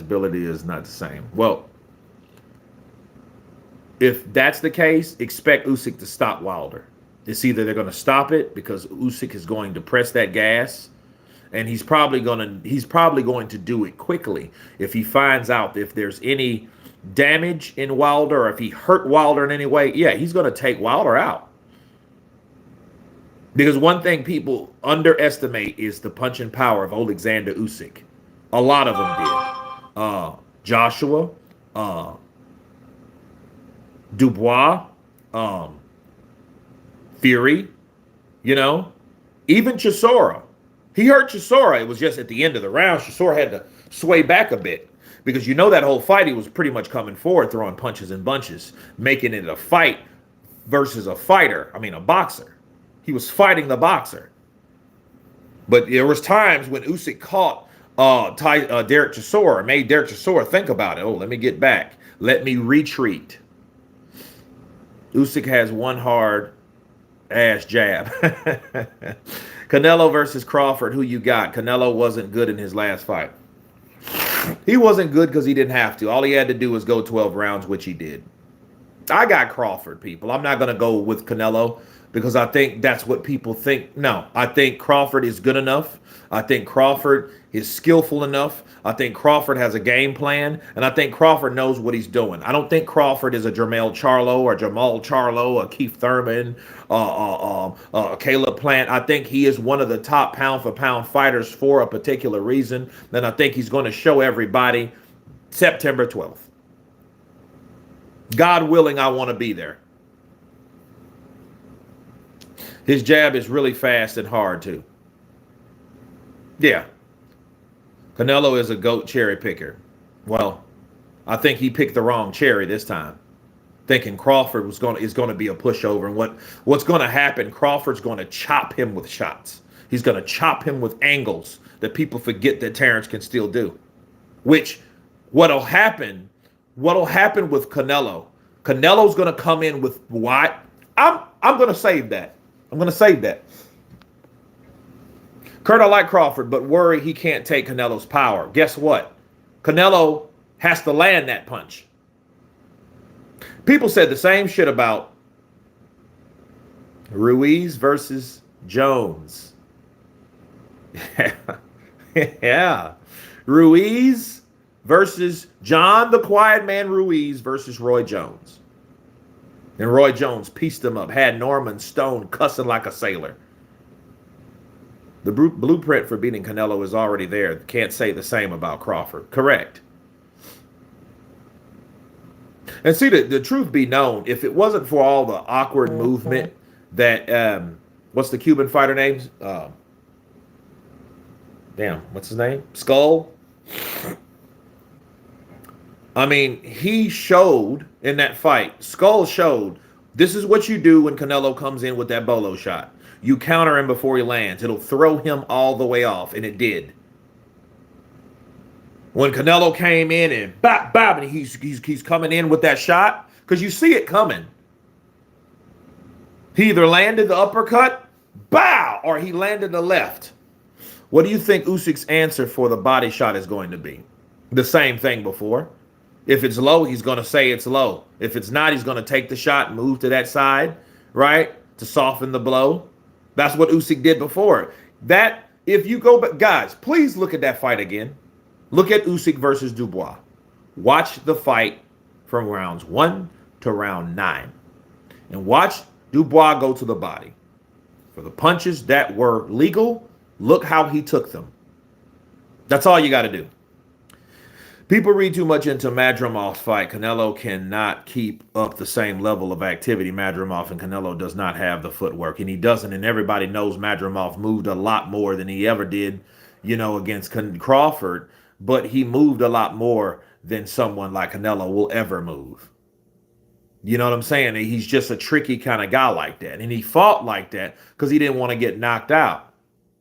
Speaker 1: ability is not the same. Well, if that's the case, expect Usyk to stop Wilder. It's either they're going to stop it because Usyk is going to press that gas And he's probably going to do it quickly if he finds out if there's any damage in Wilder or if he hurt Wilder in any way. Yeah, he's going to take Wilder out. Because one thing people underestimate is the punching power of Alexander Usyk. A lot of them did. Joshua, Dubois, Fury, even Chisora. He hurt Chisora. It was just at the end of the round. Chisora had to sway back a bit because that whole fight he was pretty much coming forward, throwing punches and bunches, making it a fight versus a fighter. I mean, a boxer. He was fighting the boxer. But there was times when Usyk caught Derek Chisora, made Derek Chisora think about it. Oh, let me get back. Let me retreat. Usyk has one hard ass jab. Canelo versus Crawford. Who you got? Canelo wasn't good in his last fight. He wasn't good because he didn't have to. All he had to do was go 12 rounds, which he did. I got Crawford, people. I'm not going to go with Canelo because I think that's what people think. No, I think Crawford is good enough. I think Crawford is skillful enough. I think Crawford has a game plan, and I think Crawford knows what he's doing. I don't think Crawford is a Jamal Charlo or Keith Thurman, Caleb Plant. I think he is one of the top pound-for-pound fighters for a particular reason, and I think he's going to show everybody September 12th. God willing, I want to be there. His jab is really fast and hard, too. Yeah. Canelo is a GOAT cherry picker. Well, I think he picked the wrong cherry this time, thinking Crawford is going to be a pushover. And what's going to happen, Crawford's going to chop him with shots. He's going to chop him with angles that people forget that Terrence can still do. Which, what'll happen with Canelo, Canelo's going to come in with what? I'm going to save that. I'm going to save that. Kurt, I like Crawford, but worry he can't take Canelo's power. Guess what? Canelo has to land that punch. People said the same shit about Ruiz versus Jones. Yeah. Ruiz versus John the Quiet Man Ruiz versus Roy Jones. And Roy Jones pieced him up, had Norman Stone cussing like a sailor. The blueprint for beating Canelo is already there. Can't say the same about Crawford. Correct. And see, the truth be known, if it wasn't for all the awkward movement that, what's the Cuban fighter name? What's his name? Skull. I mean, he showed in that fight, Skull showed, this is what you do when Canelo comes in with that bolo shot. You counter him before he lands. It'll throw him all the way off, and it did. When Canelo came in and bop, bop, and he's coming in with that shot, because you see it coming. He either landed the uppercut, bow, or he landed the left. What do you think Usyk's answer for the body shot is going to be? The same thing before. If it's low, he's going to say it's low. If it's not, he's going to take the shot, move to that side, right, to soften the blow. That's what Usyk did before. That, if you go back, guys, please look at that fight again. Look at Usyk versus Dubois. Watch the fight from rounds 1 to round 9. And watch Dubois go to the body. For the punches that were legal, look how he took them. That's all you got to do. People read too much into Madrimov's fight. Canelo cannot keep up the same level of activity. Madrimov and Canelo does not have the footwork, and he doesn't. And everybody knows Madrimov moved a lot more than he ever did, against Crawford. But he moved a lot more than someone like Canelo will ever move. You know what I'm saying? He's just a tricky kind of guy like that. And he fought like that because he didn't want to get knocked out.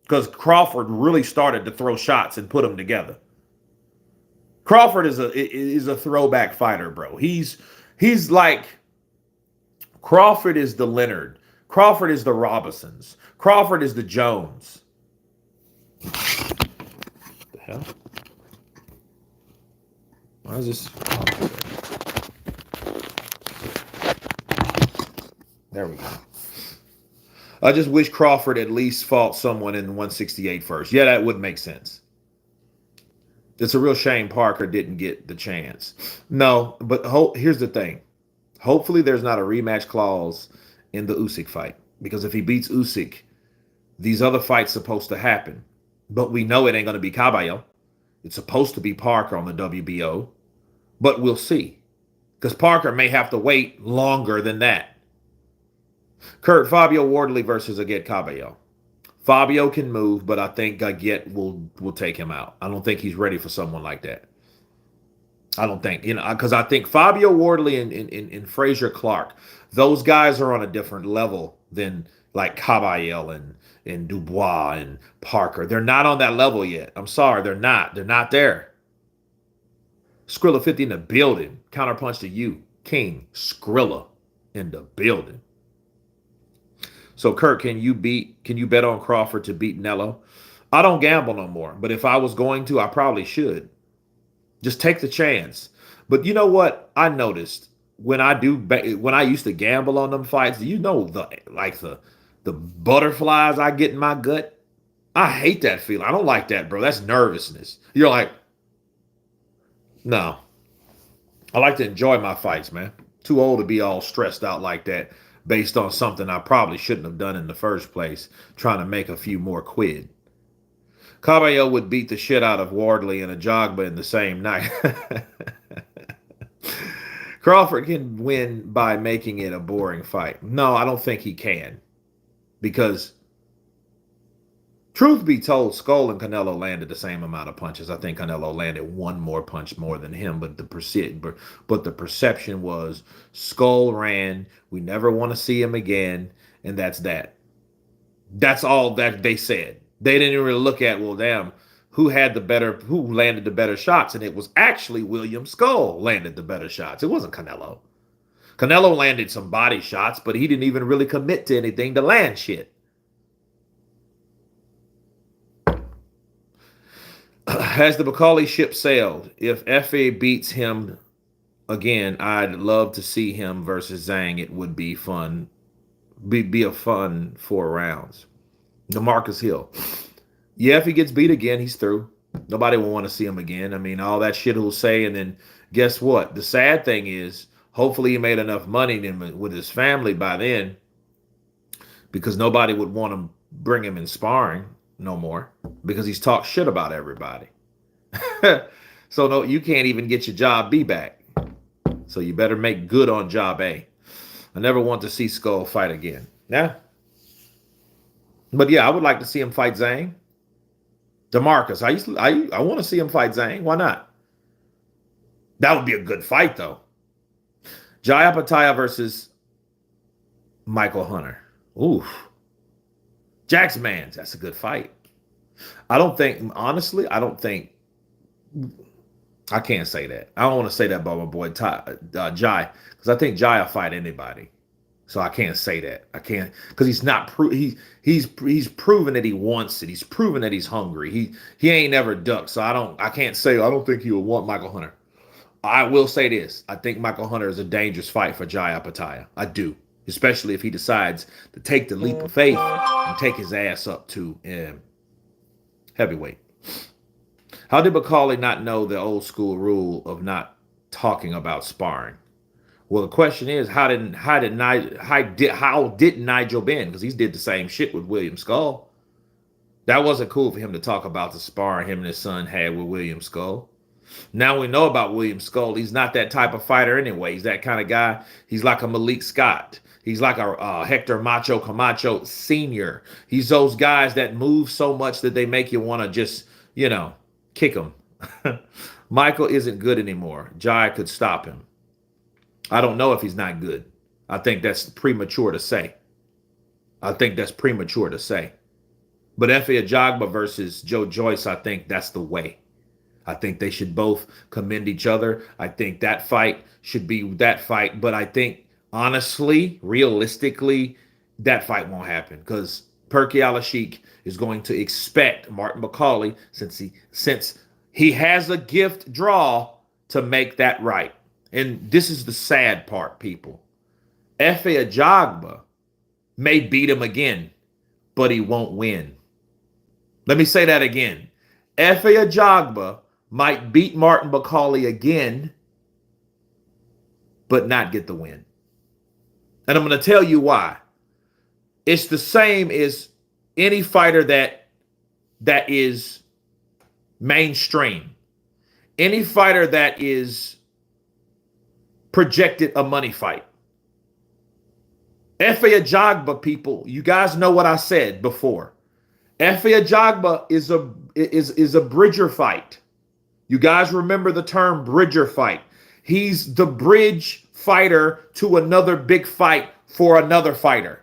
Speaker 1: Because Crawford really started to throw shots and put them together. Crawford is a throwback fighter, bro. He's like, Crawford is the Leonard. Crawford is the Robinsons. Crawford is the Jones. What the hell? Why is this? There we go. I just wish Crawford at least fought someone in 168 first. Yeah, that would make sense. It's a real shame Parker didn't get the chance. No, but here's the thing. Hopefully there's not a rematch clause in the Usyk fight. Because if he beats Usyk, these other fights supposed to happen. But we know it ain't going to be Kabayel. It's supposed to be Parker on the WBO. But we'll see. Because Parker may have to wait longer than that. Kurt, Fabio Wardley versus Agit Kabayel. Fabio can move, but I think Agit will take him out. I don't think he's ready for someone like that. I don't think, because I think Fabio Wardley and Frazier Clark, those guys are on a different level than like Kabayel and Dubois and Parker. They're not on that level yet. I'm sorry, they're not. They're not there. Skrilla 50 in the building. Counterpunch to you. King Skrilla in the building. So, Kurt, can you bet on Crawford to beat Nello? I don't gamble no more, but if I was going to, I probably should. Just take the chance. But you know what? I noticed when I used to gamble on them fights, the butterflies I get in my gut? I hate that feeling. I don't like that, bro. That's nervousness. You're like, no. I like to enjoy my fights, man. Too old to be all stressed out like that based on something I probably shouldn't have done in the first place, trying to make a few more quid. Kabayel would beat the shit out of Wardley and Ajagba in the same night. Crawford can win by making it a boring fight. No, I don't think he can. Because, truth be told, Skull and Canelo landed the same amount of punches. I think Canelo landed one more punch more than him, but the perception was Skull ran. We never want to see him again, and that's that. That's all that they said. They didn't really look at, well, damn, who landed the better shots, and it was actually William Skull landed the better shots. It wasn't Canelo. Canelo landed some body shots, but he didn't even really commit to anything to land shit. Has the Bakole ship sailed? If Efe beats him again, I'd love to see him versus Zhang. It would be fun. Be a fun 4 rounds. DeMarcus Hill. Yeah, if he gets beat again, he's through. Nobody will want to see him again. I mean, all that shit he'll say, and then guess what? The sad thing is, hopefully he made enough money with his family by then, because nobody would want to bring him in sparring no more, because he's talked shit about everybody. So no, you can't even get your job B back. So you better make good on job A. I never want to see Skull fight again. Yeah. But yeah, I would like to see him fight Zhang. DeMarcus, I want to see him fight Zhang. Why not? That would be a good fight, though. Jaya Pataya versus Michael Hunter. Oof. Jax Mans, that's a good fight. Honestly, I can't say that. I don't want to say that about my boy Jai, because I think Jai will fight anybody. So I can't say that. I can't, because he's not he's proven that he wants it. He's proven that he's hungry. He ain't never ducked. So I can't say I don't think he will want Michael Hunter. I will say this. I think Michael Hunter is a dangerous fight for Jaya Pataya. I do. Especially if he decides to take the leap of faith and take his ass up to heavyweight. How did Bakole not know the old school rule of not talking about sparring? Well, the question is, how did Nigel bend? Because he did the same shit with William Skull. That wasn't cool for him to talk about the sparring him and his son had with William Skull. Now we know about William Skull. He's not that type of fighter anyway. He's that kind of guy. He's like a Malik Scott. He's like a Hector Macho Camacho Sr. He's those guys that move so much that they make you want to just, kick him. Michael isn't good anymore. Jai could stop him. I don't know if he's not good. I think that's premature to say. But Efe Ajagba versus Joe Joyce, I think that's the way. I think they should both commend each other. I think that fight should be that fight. But I think, honestly, realistically, that fight won't happen, because Perky Alashik is going to expect Martin Bakole, since he has a gift draw, to make that right. And this is the sad part, people. Efe Ajagba may beat him again but he won't win. Let me say that again. Efe Ajagba might beat Martin Bakole again, but not get the win. And I'm going to tell you why. It's the same as any fighter that is mainstream. Any fighter that is projected a money fight. Efe Ajagba, people, you guys know what I said before. Efe Ajagba is a bridger fight. You guys remember the term bridger fight. He's the bridge fighter to another big fight for another fighter.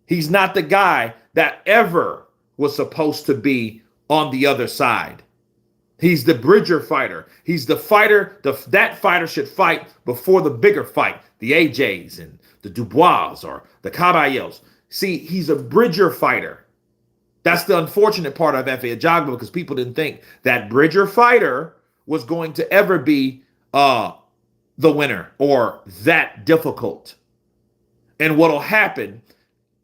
Speaker 1: He's not the guy that ever was supposed to be on the other side. He's the bridger fighter. He's the fighter, that fighter should fight before the bigger fight, the AJs and the Dubois or the Kabayels. See, he's a bridger fighter. That's the unfortunate part of Efe Ajagba, because people didn't think that bridger fighter was going to ever be the winner or that difficult. And what'll happen,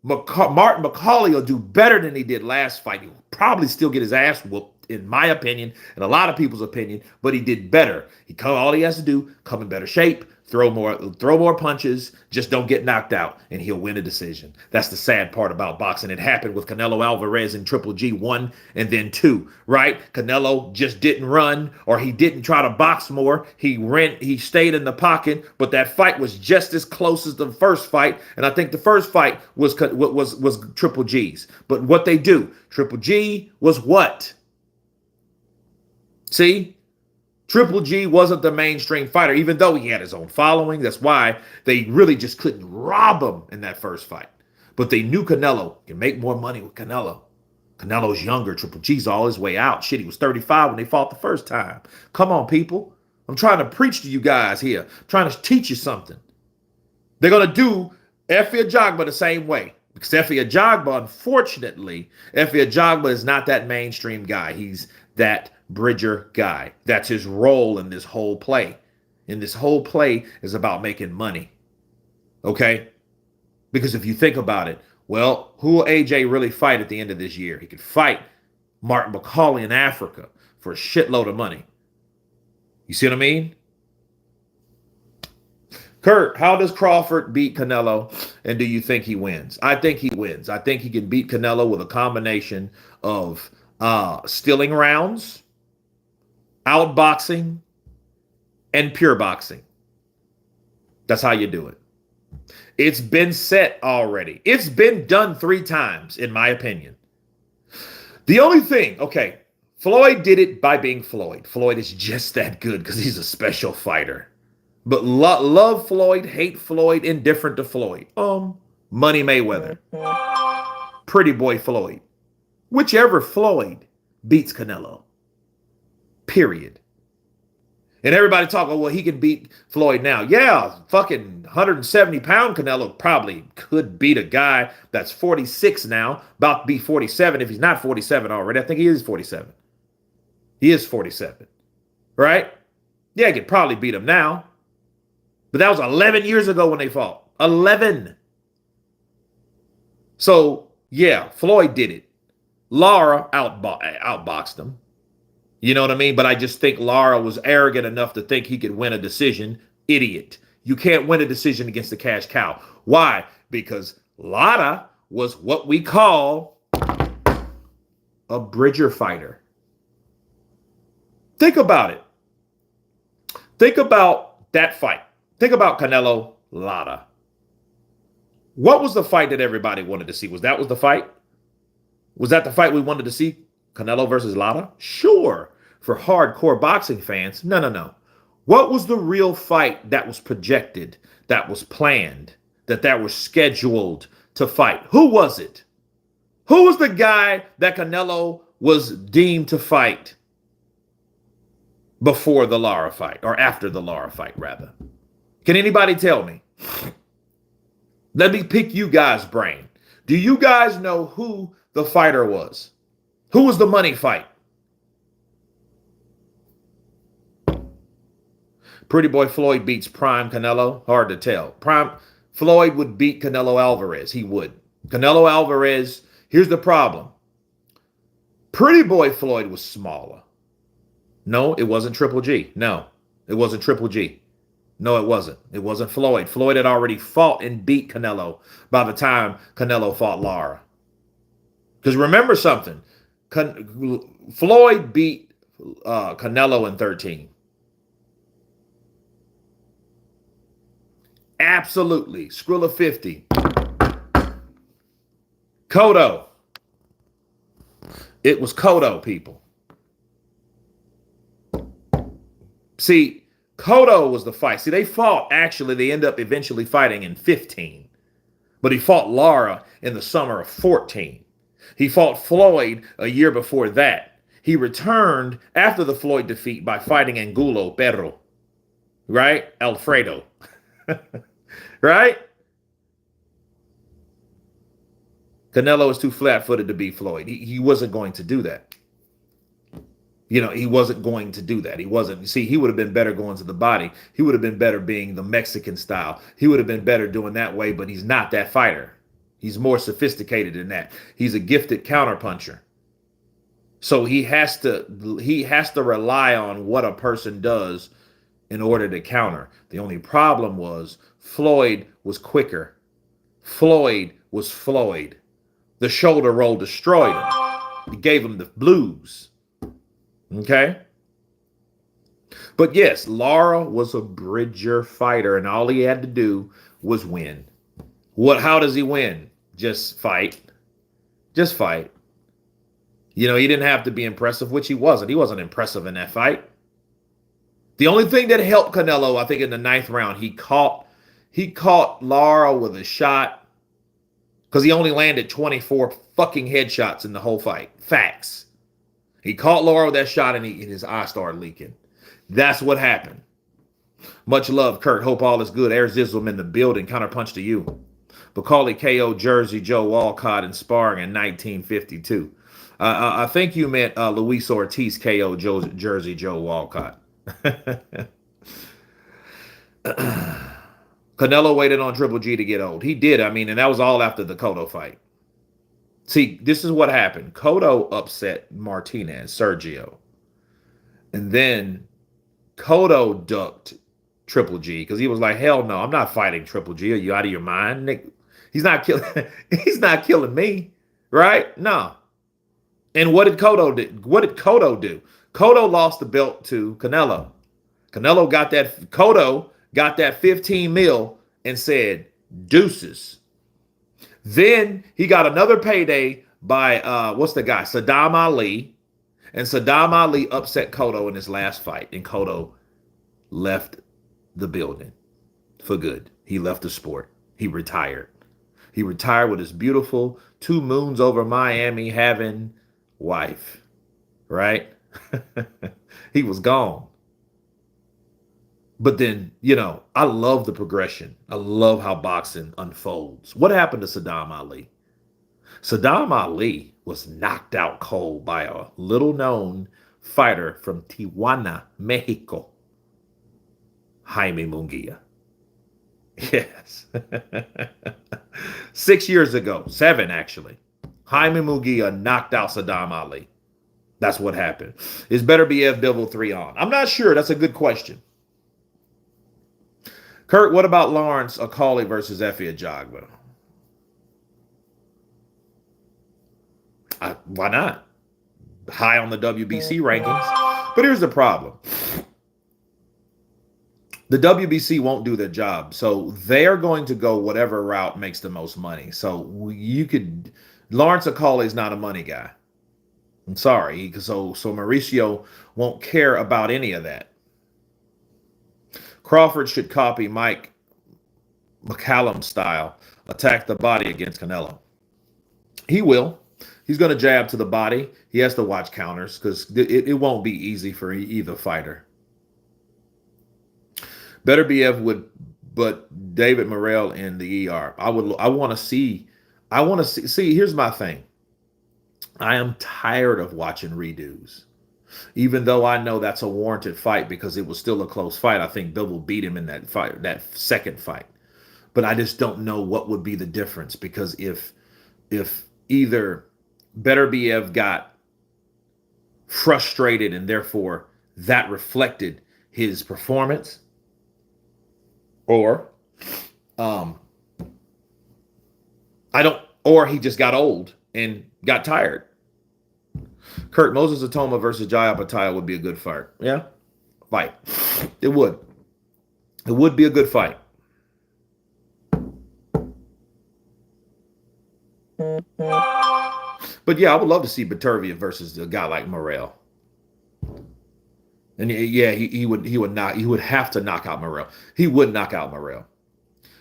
Speaker 1: Martin Bakole will do better than he did last fight. He'll probably still get his ass whooped, in my opinion, and a lot of people's opinion, but he did better. All he has to do, come in better shape, throw more punches, just don't get knocked out, and he'll win a decision. That's the sad part about boxing. It happened with Canelo Alvarez in Triple G 1 and then 2, right? Canelo just didn't run, or he didn't try to box more. He stayed in the pocket, but that fight was just as close as the first fight, and I think the first fight was Triple G's. But what they do, Triple G was what? See? Triple G wasn't the mainstream fighter, even though he had his own following. That's why they really just couldn't rob him in that first fight. But they knew Canelo can make more money with Canelo. Canelo's younger. Triple G's all his way out. Shit, he was 35 when they fought the first time. Come on, people. I'm trying to preach to you guys here. I'm trying to teach you something. They're going to do Efe Ajagba the same way. Because Efe Ajagba, unfortunately, Efe Ajagba is not that mainstream guy. He's that bridger guy. That's his role in this whole play. And this whole play is about making money. Okay? Because if you think about it, well, who will AJ really fight at the end of this year? He could fight Martin Bakole in Africa for a shitload of money. You see what I mean? Kurt, how does Crawford beat Canelo, and do you think he wins? I think he wins. I think he can beat Canelo with a combination of stealing rounds, outboxing, and pure boxing. That's how you do it. It's been set already. It's been done 3 times, in my opinion. The only thing, okay, Floyd did it by being Floyd. Floyd is just that good because he's a special fighter. But love Floyd, hate Floyd, indifferent to Floyd. Money Mayweather. Pretty boy Floyd. Whichever Floyd beats Canelo. Period. And everybody talk, oh, well, he can beat Floyd now. Yeah, fucking 170-pound Canelo probably could beat a guy that's 46 now, about to be 47 if he's not 47 already. I think he is 47. He is 47, right? Yeah, he could probably beat him now. But that was 11 years ago when they fought. 11. So, yeah, Floyd did it. Lara outboxed him. You know what I mean? But I just think Lara was arrogant enough to think he could win a decision. Idiot. You can't win a decision against the cash cow. Why? Because Lara was what we call a bridger fighter. Think about it. Think about that fight. Think about Canelo Lara. What was the fight that everybody wanted to see? Was the fight? Was that the fight we wanted to see? Canelo versus Lara? Sure. For hardcore boxing fans, no. What was the real fight that was projected, that was planned, that was scheduled to fight? Who was it? Who was the guy that Canelo was deemed to fight before the Lara fight, or after the Lara fight, rather? Can anybody tell me? Let me pick you guys' brain. Do you guys know who the fighter was? Who was the money fight? Pretty boy Floyd beats prime Canelo. Hard to tell. Prime Floyd would beat Canelo Alvarez. He would. Canelo Alvarez, Here's the problem. Pretty Boy Floyd was smaller. No, it wasn't Triple G. No, it wasn't Triple G. No, it wasn't. It wasn't Floyd. Floyd had already fought and beat Canelo by the time Canelo fought Lara. Because remember something. Floyd beat Canelo in 13. Absolutely. Skrilla 50. Cotto. It was Cotto, people. See, Cotto was the fight. See, they fought, actually, they end up eventually fighting in 15. But he fought Lara in the summer of 14. He fought Floyd a year before that. He returned after the Floyd defeat by fighting Angulo Perro. Right? Alfredo. Right? Canelo is too flat-footed to beat Floyd. He wasn't going to do that. You know, he wasn't going to do that. He wasn't. You see, he would have been better going to the body. He would have been better being the Mexican style. He would have been better doing that way, but he's not that fighter. He's more sophisticated than that. He's a gifted counterpuncher. So he has to rely on what a person does in order to counter. The only problem was Floyd was quicker. Floyd was Floyd. The shoulder roll destroyed him. It gave him the blues. Okay? But yes, Lara was a bridger fighter, and all he had to do was win. How does he win? Just fight. Just fight. You know, he didn't have to be impressive, which he wasn't. He wasn't impressive in that fight. The only thing that helped Canelo, I think, in the 9th round, he caught Lara with a shot because he only landed 24 fucking headshots in the whole fight. Facts. He caught Lara with that shot and his eye started leaking. That's what happened. Much love, Kurt. Hope all is good. Air Zizzle in the building. Counterpunch to you. Bakole KO Jersey Joe Walcott in sparring in 1952. I think you meant Luis Ortiz KO Jersey Joe Walcott. Canelo waited on Triple G to get old. He did. I mean, and that was all after the Cotto fight. See, this is what happened. Cotto upset Martinez, Sergio. And then Cotto ducked Triple G because he was like, hell no, I'm not fighting Triple G. Are you out of your mind? Nick? He's not killing me. Right? No. And what did Cotto do? Cotto lost the belt to Canelo. Cotto got that 15 mil and said, deuces. Then he got another payday by, what's the guy? Saddam Ali. And Saddam Ali upset Cotto in his last fight. And Cotto left the building for good. He left the sport. He retired. He retired with his beautiful 2 moons over Miami having wife. Right? He was gone. But then, you know, I love the progression. I love how boxing unfolds. What happened to Saddam Ali? Saddam Ali was knocked out cold by a little-known fighter from Tijuana, Mexico, Jaime Munguia. Yes. 6 years ago, 7 actually, Jaime Munguia knocked out Saddam Ali. That's what happened. Is Beterbiev and Bivol 3 on? I'm not sure. That's a good question. Kurt, what about Lawrence Akali versus Efe Ajagba? Why not? High on the WBC rankings. But here's the problem. The WBC won't do their job. So they're going to go whatever route makes the most money. So Lawrence Akali is not a money guy. I'm sorry. So Mauricio won't care about any of that. Crawford should copy Mike McCallum style, attack the body against Canelo. He will. He's going to jab to the body. He has to watch counters because it won't be easy for either fighter. Beterbiev would, but David Morrell in the ER. I want to see. See, here's my thing. I am tired of watching redos. Even though I know that's a warranted fight because it was still a close fight. I think Bivol beat him in that fight, that second fight. But I just don't know what would be the difference because if either Beterbiev got frustrated and therefore that reflected his performance, or or he just got old and got tired. Kurt, Moses Atoma versus Jai Apataya would be a good fight. Yeah, fight. It would. It would be a good fight. But yeah, I would love to see Beterbiev versus a guy like Morrell. And yeah, he would have to knock out Morrell. He would knock out Morrell.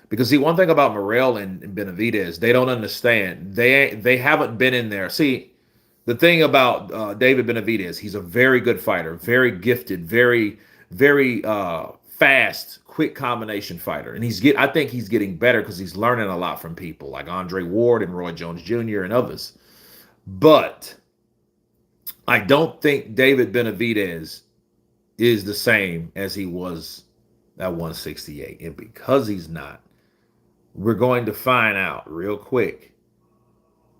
Speaker 1: Because see, one thing about Morrell and Benavidez, they don't understand. They haven't been in there. See, the thing about David Benavidez, he's a very good fighter, very gifted, very fast, quick combination fighter. And I think he's getting better because he's learning a lot from people like Andre Ward and Roy Jones Jr. and others. But I don't think David Benavidez is the same as he was at 168. And because he's not, we're going to find out real quick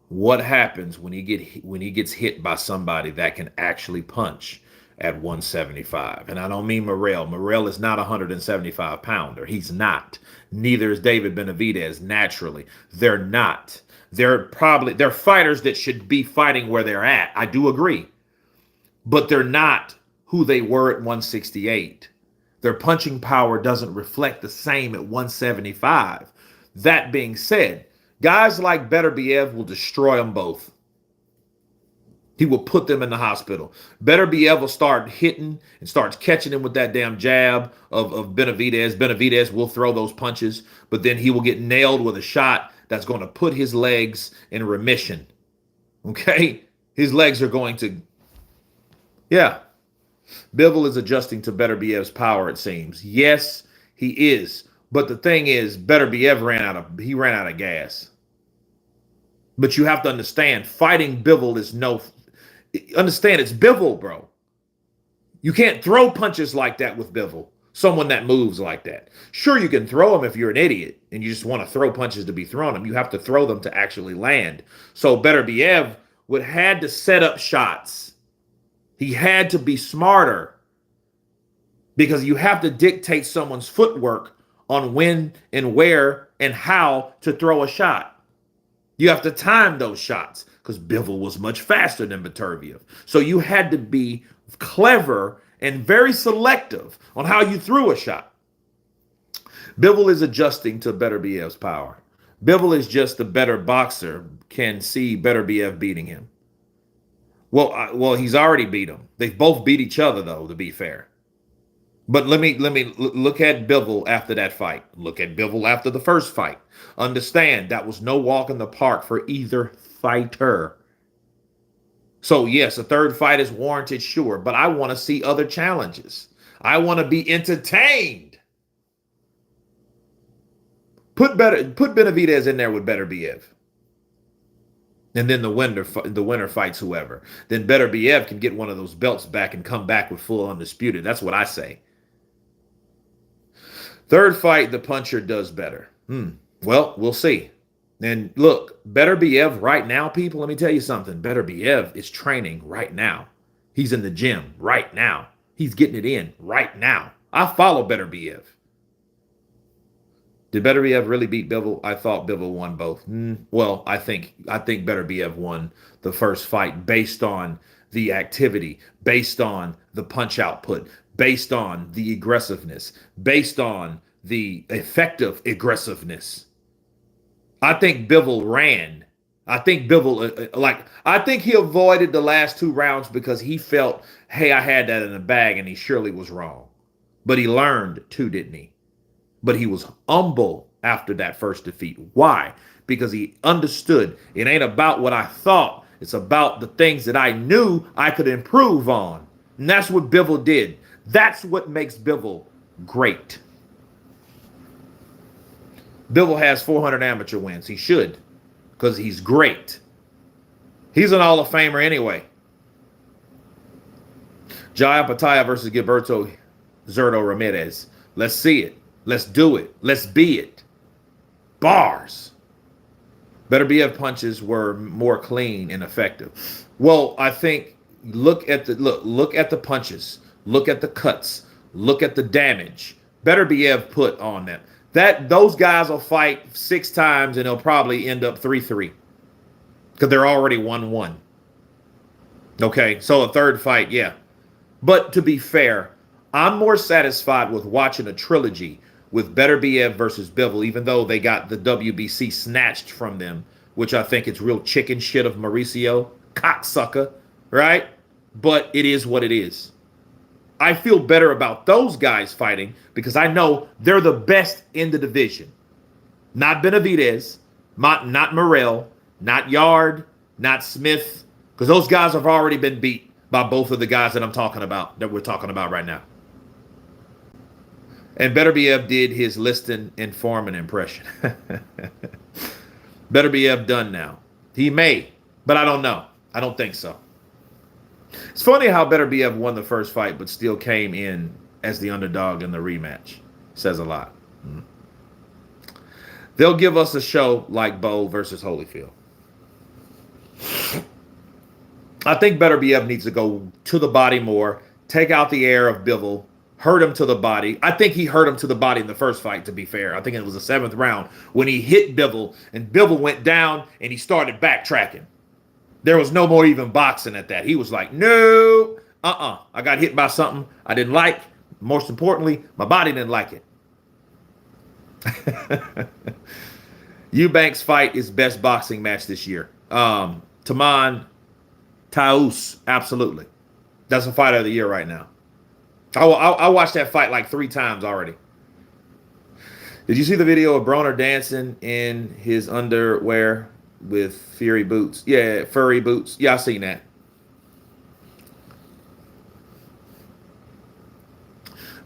Speaker 1: what happens when he gets hit by somebody that can actually punch at 175. And I don't mean Morrell. Morrell is not a 175 pounder. He's not. Neither is David Benavidez naturally. They're not. They're fighters that should be fighting where they're at. I do agree. But they're not who they were at 168. Their punching power doesn't reflect the same at 175. That being said, guys like Beterbiev will destroy them both. He will put them in the hospital. Beterbiev will start hitting and starts catching him with that damn jab of Benavidez. Benavidez will throw those punches, but then he will get nailed with a shot that's going to put his legs in remission. Okay? His legs are going to... Yeah. Bivol is adjusting to Beterbiev's power, it seems. Yes, he is. But the thing is, Beterbiev ran out of gas. But you have to understand, fighting Bivol is understand, it's Bivol, bro. You can't throw punches like that with Bivol, someone that moves like that. Sure, you can throw them if you're an idiot and you just want to throw punches to be thrown them. You have to throw them to actually land. So Beterbiev had to set up shots. He had to be smarter because you have to dictate someone's footwork on when and where and how to throw a shot. You have to time those shots because Bivol was much faster than Beterbiev. So you had to be clever and very selective on how you threw a shot. Bivol is adjusting to Beterbiev's power. Bivol is just a better boxer, can see Beterbiev beating him. Well, he's already beat him. They've both beat each other, though, to be fair. But let me look at Bivol after that fight. Look at Bivol after the first fight. Understand that was no walk in the park for either fighter. So yes, a third fight is warranted, sure, but I want to see other challenges. I want to be entertained. Put Benavidez in there with Beterbiev. And then the winner fights whoever. Then Beterbiev can get one of those belts back and come back with full undisputed. That's what I say. Third fight, the puncher does better. Well, we'll see. And look, Beterbiev right now, people, let me tell you something. Beterbiev is training right now. He's in the gym right now. He's getting it in right now. I follow Beterbiev. Did Beterbiev really beat Bivol? I thought Bivol won both. Well, I think Beterbiev won the first fight based on the activity, based on the punch output, based on the aggressiveness, based on the effective aggressiveness. I think Bivol ran. I think Bivol, I think he avoided the last two rounds because he felt, hey, I had that in the bag, and he surely was wrong. But he learned too, didn't he? But he was humble after that first defeat. Why? Because he understood it ain't about what I thought. It's about the things that I knew I could improve on. And that's what Bivol did. That's what makes Bivol great. Bivol has 400 amateur wins. He should, because he's great. He's an Hall of Famer anyway. Jai Apataya versus Gilberto Zurdo Ramirez. Let's see it. Let's do it. Let's be it. Bars. Beterbiev punches were more clean and effective. Well, I think look at the punches, look at the cuts, look at the damage. Beterbiev put on them. That those guys will fight 6 times and they'll probably end up 3-3 because they're already 1-1. Okay, so a third fight, yeah. But to be fair, I'm more satisfied with watching a trilogy with Beterbiev versus Bivol, even though they got the WBC snatched from them, which I think it's real chicken shit of Mauricio, cocksucker, right? But it is what it is. I feel better about those guys fighting because I know they're the best in the division. Not Benavidez, not Morrell, not Yard, not Smith, because those guys have already been beat by both of the guys that we're talking about right now. And Beterbiev did his Liston and Foreman impression. Beterbiev done now. He may, but I don't know. I don't think so. It's funny how Beterbiev won the first fight, but still came in as the underdog in the rematch. Says a lot. They'll give us a show like Bo versus Holyfield. I think Beterbiev needs to go to the body more, take out the air of Bivol, hurt him to the body. I think he hurt him to the body in the first fight, to be fair. I think it was the 7th round when he hit Bivol, and Bivol went down, and he started backtracking. There was no more even boxing at that. He was like, no, I got hit by something I didn't like. Most importantly, my body didn't like it. Eubanks' fight is best boxing match this year. Taman Taus, absolutely. That's a fight of the year right now. I watched that fight like 3 times already. Did you see the video of Broner dancing in his underwear with furry boots? Yeah, furry boots. Yeah, I seen that.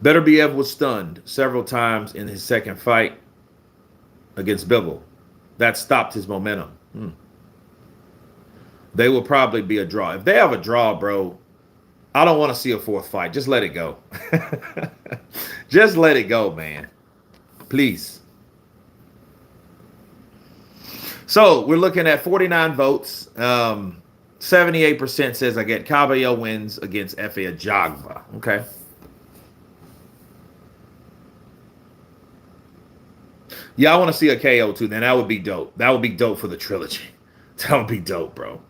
Speaker 1: Beterbiev was stunned several times in his second fight against Bivol. That stopped his momentum. They will probably be a draw. If they have a draw, bro, I don't want to see a 4th fight. Just let it go. Just let it go, man. Please. So we're looking at 49 votes. 78% says Agit Kabayel wins against Efe Ajagba. Okay. Yeah, I want to see a KO too. Then that would be dope. That would be dope for the trilogy. That would be dope, bro.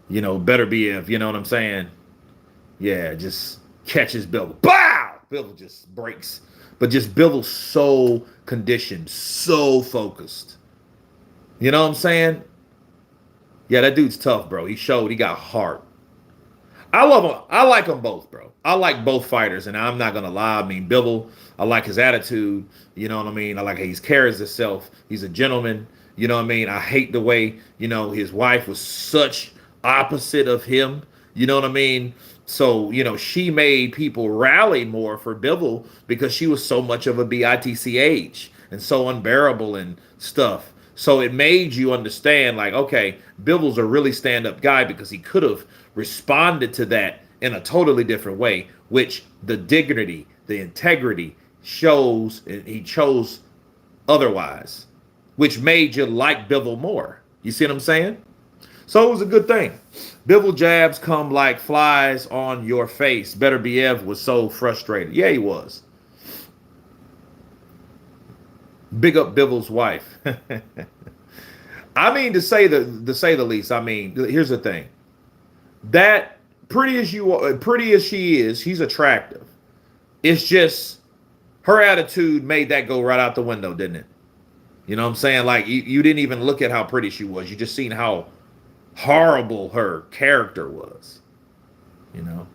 Speaker 1: You know, Beterbiev, you know what I'm saying? Yeah, just catches Bivol. Bow! Bivol just breaks. But just Bivol's so conditioned, so focused. You know what I'm saying? Yeah, that dude's tough, bro. He showed he got heart. I love him. I like them both, bro. I like both fighters, and I'm not going to lie. I mean, Bivol, I like his attitude. You know what I mean? I like how he carries himself. He's a gentleman. You know what I mean? I hate the way, you know, his wife was such opposite of him. You know what I mean? So, you know, she made people rally more for Bivol because she was so much of a bitch and so unbearable and stuff. So it made you understand, like, okay, Bivol's a really stand-up guy because he could have responded to that in a totally different way, which the dignity, the integrity shows, and he chose otherwise, which made you like Bivol more. You see what I'm saying? So it was a good thing. Bivol jabs come like flies on your face. Beterbiev was so frustrated. Yeah, he was. Big up Bivol's wife. I mean, to say the least. I mean, here's the thing. That pretty as she is, she's attractive. It's just her attitude made that go right out the window, didn't it? You know what I'm saying? Like you didn't even look at how pretty she was. You just seen how horrible her character was. You know.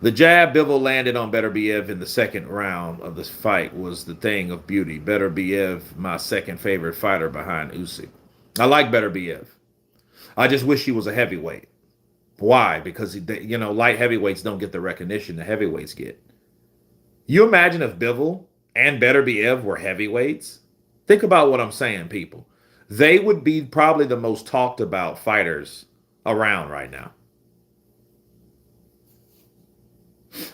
Speaker 1: The jab Bivol landed on Beterbiev in the second round of this fight was the thing of beauty. Beterbiev, my second favorite fighter behind Usyk. I like Beterbiev. I just wish he was a heavyweight. Why? Because, you know, light heavyweights don't get the recognition the heavyweights get. You imagine if Bivol and Beterbiev were heavyweights? Think about what I'm saying, people. They would be probably the most talked about fighters around right now.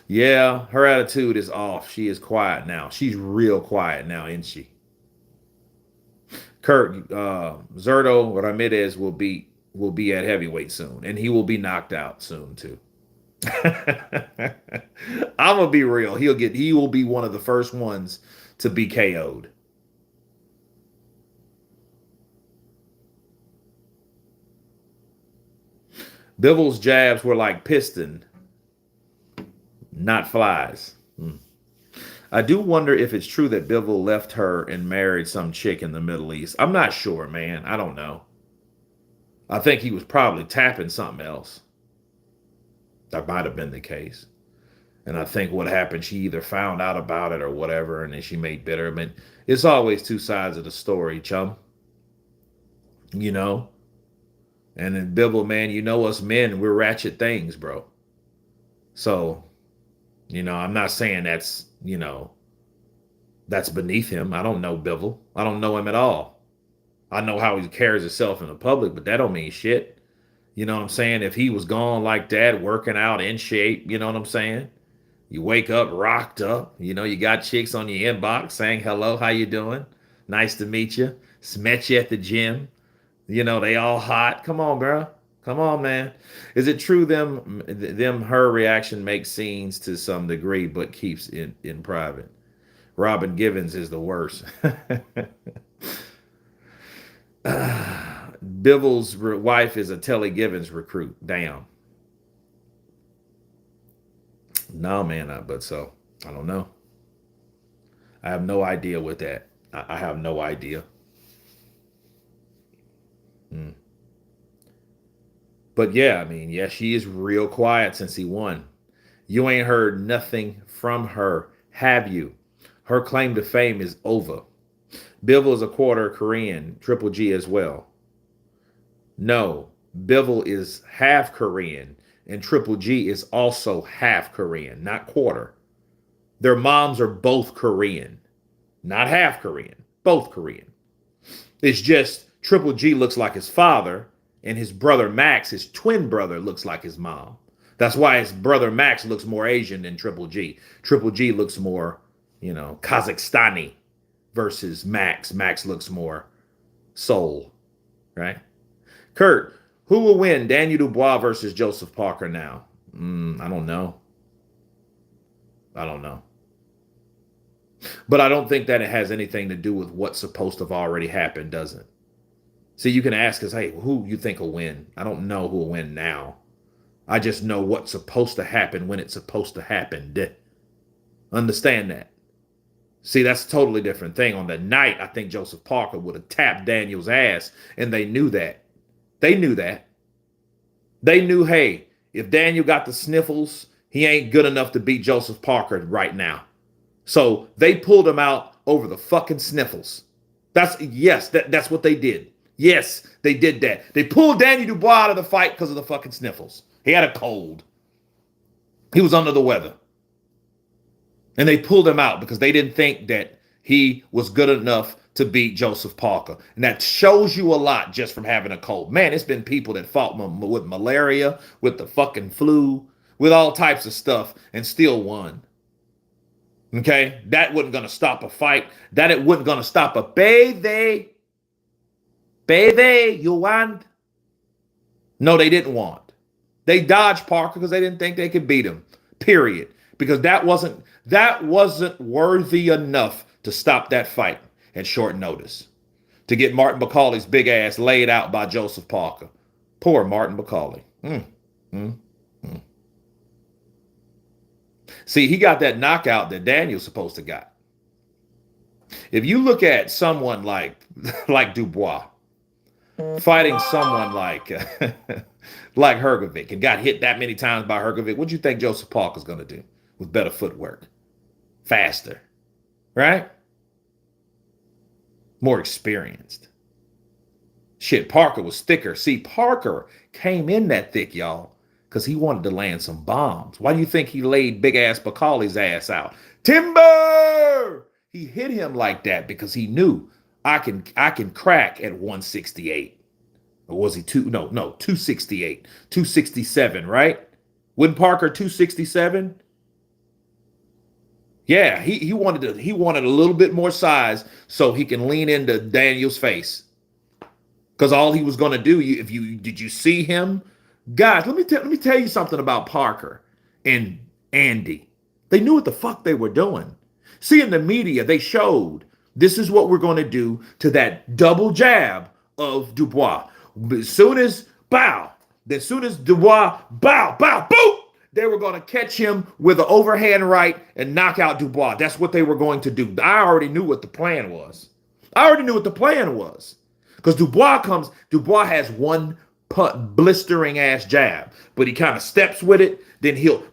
Speaker 1: Yeah, her attitude is off. She is quiet now. She's real quiet now, isn't she? Kurt, Zerto Ramirez will be at heavyweight soon, and he will be knocked out soon too. I'm gonna be real. He will be one of the first ones to be KO'd. Bivol's jabs were like piston, not flies. I do wonder if it's true that Bivol left her and married some chick in the Middle East. I'm not sure, man. I don't know. I think he was probably tapping something else. That might have been the case. And I think what happened, she either found out about it or whatever, and then she made bitter. I mean, it's always two sides of the story, chum. You know? And then Bivol, man, you know us men, we're ratchet things, bro. So, I'm not saying that's, that's beneath him. I don't know Bivol. I don't know him at all. I know how he carries himself in the public, but that don't mean shit. You know what I'm saying? If he was gone like that, working out in shape, you know what I'm saying? You wake up rocked up, you got chicks on your inbox saying, hello, how you doing? Nice to meet you. Met you at the gym. They all hot. Come on, bro. Come on, man. Is it true her reaction makes scenes to some degree, but keeps in private? Robin Givens is the worst. Bivol's wife is a Telly Givens recruit. Damn. No, man. I don't know. I have no idea with that. I have no idea. But yeah, she is real quiet since he won. You ain't heard nothing from her, have you? Her claim to fame is over. Bivol is a quarter Korean, Triple G as well. No, Bivol is half Korean, and Triple G is also half Korean, not quarter. Their moms are both Korean, not half Korean, both Korean. It's just Triple G looks like his father, and his brother Max, his twin brother, looks like his mom. That's why his brother Max looks more Asian than Triple G. Triple G looks more, Kazakhstani versus Max. Max looks more Seoul, right? Kurt, who will win, Daniel Dubois versus Joseph Parker now? I don't know. But I don't think that it has anything to do with what's supposed to have already happened, does it? See, you can ask us, hey, who you think will win? I don't know who will win now. I just know what's supposed to happen when it's supposed to happen. Understand that? See, that's a totally different thing. On the night, I think Joseph Parker would have tapped Daniel's ass, and they knew that. They knew that. They knew, hey, if Daniel got the sniffles, he ain't good enough to beat Joseph Parker right now. So they pulled him out over the fucking sniffles. That's what they did. Yes, they did that. They pulled Daniel Dubois out of the fight because of the fucking sniffles. He had a cold. He was under the weather. And they pulled him out because they didn't think that he was good enough to beat Joseph Parker. And that shows you a lot just from having a cold. Man, it's been people that fought with malaria, with the fucking flu, with all types of stuff, and still won. Okay? That wasn't going to stop a fight. That it wasn't going to stop a baby. Baby, you want? No, they didn't want. They dodged Parker because they didn't think they could beat him. Period. Because that wasn't worthy enough to stop that fight at short notice. To get Martin Bakole's big ass laid out by Joseph Parker. Poor Martin Bakole. See, he got that knockout that Daniel's supposed to got. If you look at someone like Dubois, fighting someone like Hrgovic and got hit that many times by Hrgovic, what do you think Joseph Parker's going to do with better footwork? Faster, right? More experienced. Shit, Parker was thicker. See, Parker came in that thick, y'all, because he wanted to land some bombs. Why do you think he laid big-ass Bakole's ass out? Timber! He hit him like that because he knew I can crack at 168. Or was he 268, 267, right? Wasn't Parker 267? Yeah, he wanted a little bit more size so he can lean into Daniel's face. Because all he was going to do, did you see him, guys? Let me tell you something about Parker and Andy. They knew what the fuck they were doing. See, in the media, they showed this is what we're going to do to that double jab of Dubois. As soon as Dubois boom, they were going to catch him with an overhand right and knock out Dubois. That's what they were going to do. I already knew what the plan was. Because Dubois has one blistering ass jab, but he kind of steps with it. Then he'll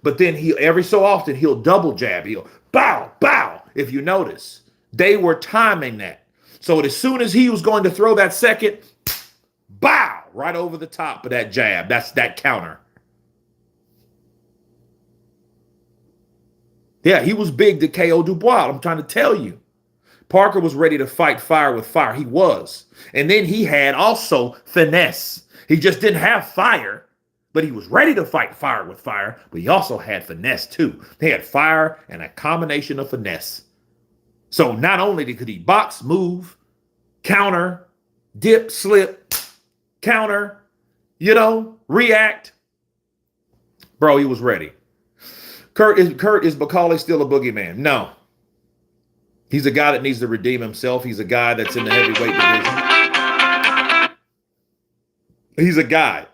Speaker 1: every so often he'll double jab. He'll bow. If you notice, they were timing that. So as soon as he was going to throw that second, bow, right over the top of that jab. That's that counter. Yeah, he was big to KO Dubois. I'm trying to tell you. Parker was ready to fight fire with fire. He was. And then he had also finesse. He just didn't have fire, but he was ready to fight fire with fire, but he also had finesse too. They had fire and a combination of finesse. So not only could he box, move, counter, dip, slip, counter, react. Bro, he was ready. Kurt, is Bakole still a boogeyman? No. He's a guy that needs to redeem himself. He's a guy that's in the heavyweight division. He's a guy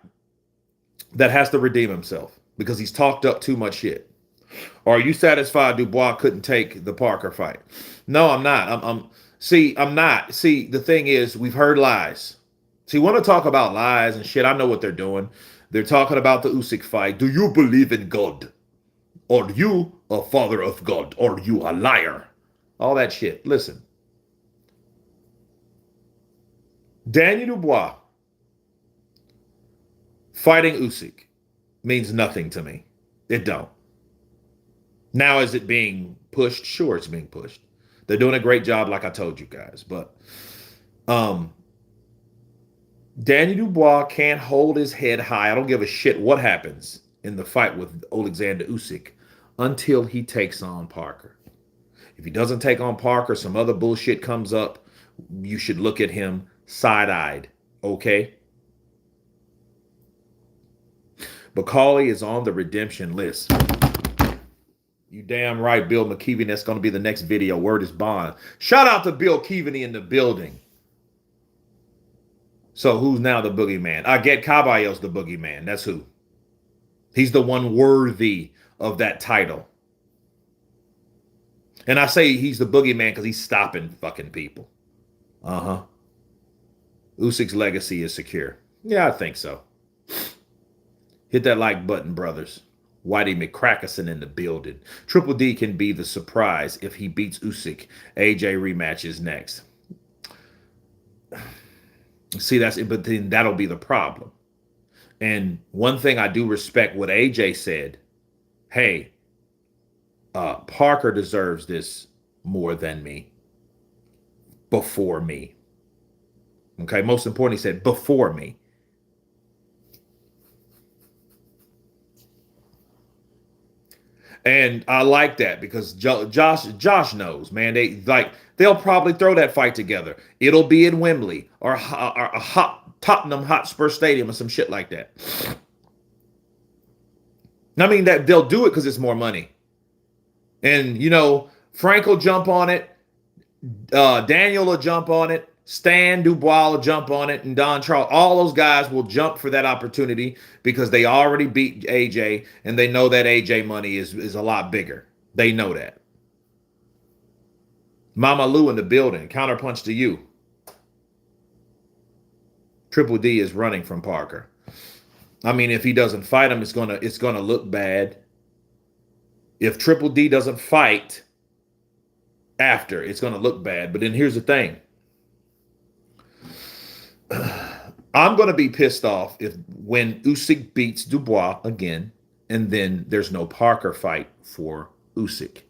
Speaker 1: that has to redeem himself because he's talked up too much shit. Or are you satisfied Dubois couldn't take the Parker fight? No, I'm not. I'm not. See, the thing is, we've heard lies. See, you want to talk about lies and shit. I know what they're doing. They're talking about the Usyk fight. Do you believe in God? Are you a father of God? Are you a liar? All that shit. Listen. Daniel Dubois fighting Usyk means nothing to me. It don't. Now, is it being pushed? Sure, it's being pushed. They're doing a great job, like I told you guys. But Daniel Dubois can't hold his head high. I don't give a shit what happens in the fight with Alexander Usyk until he takes on Parker. If he doesn't take on Parker, some other bullshit comes up, you should look at him side-eyed, okay? Bakole is on the redemption list. You damn right, Bill McKeevan. That's going to be the next video. Word is bond. Shout out to Bill Keevaney in the building. So who's now the boogeyman? Agit Kabayel's the boogeyman. That's who. He's the one worthy of that title. And I say he's the boogeyman because he's stopping fucking people. Usyk's legacy is secure. Yeah, I think so. Hit that like button, brothers. Whitey McCrackerson in the building. Triple D can be the surprise if he beats Usyk. AJ rematch is next. See, but then that'll be the problem. And one thing I do respect what AJ said. Hey, Parker deserves this more than me. Before me. Okay, most importantly, he said before me. And I like that because Josh knows, man. They'll probably throw that fight together. It'll be in Wembley or a Tottenham Hotspur Stadium or some shit like that. I mean, that they'll do it because it's more money. And, Frank will jump on it. Daniel will jump on it. Stan Dubois will jump on it. And Don Charles. All those guys will jump for that opportunity because they already beat AJ. And they know that AJ money is a lot bigger. They know that. Mama Lou in the building. Counterpunch to you. Triple D is running from Parker. I mean, if he doesn't fight him, it's gonna look bad. If Triple D doesn't fight after, it's gonna look bad. But then here's the thing. I'm gonna be pissed off when Usyk beats Dubois again, and then there's no Parker fight for Usyk.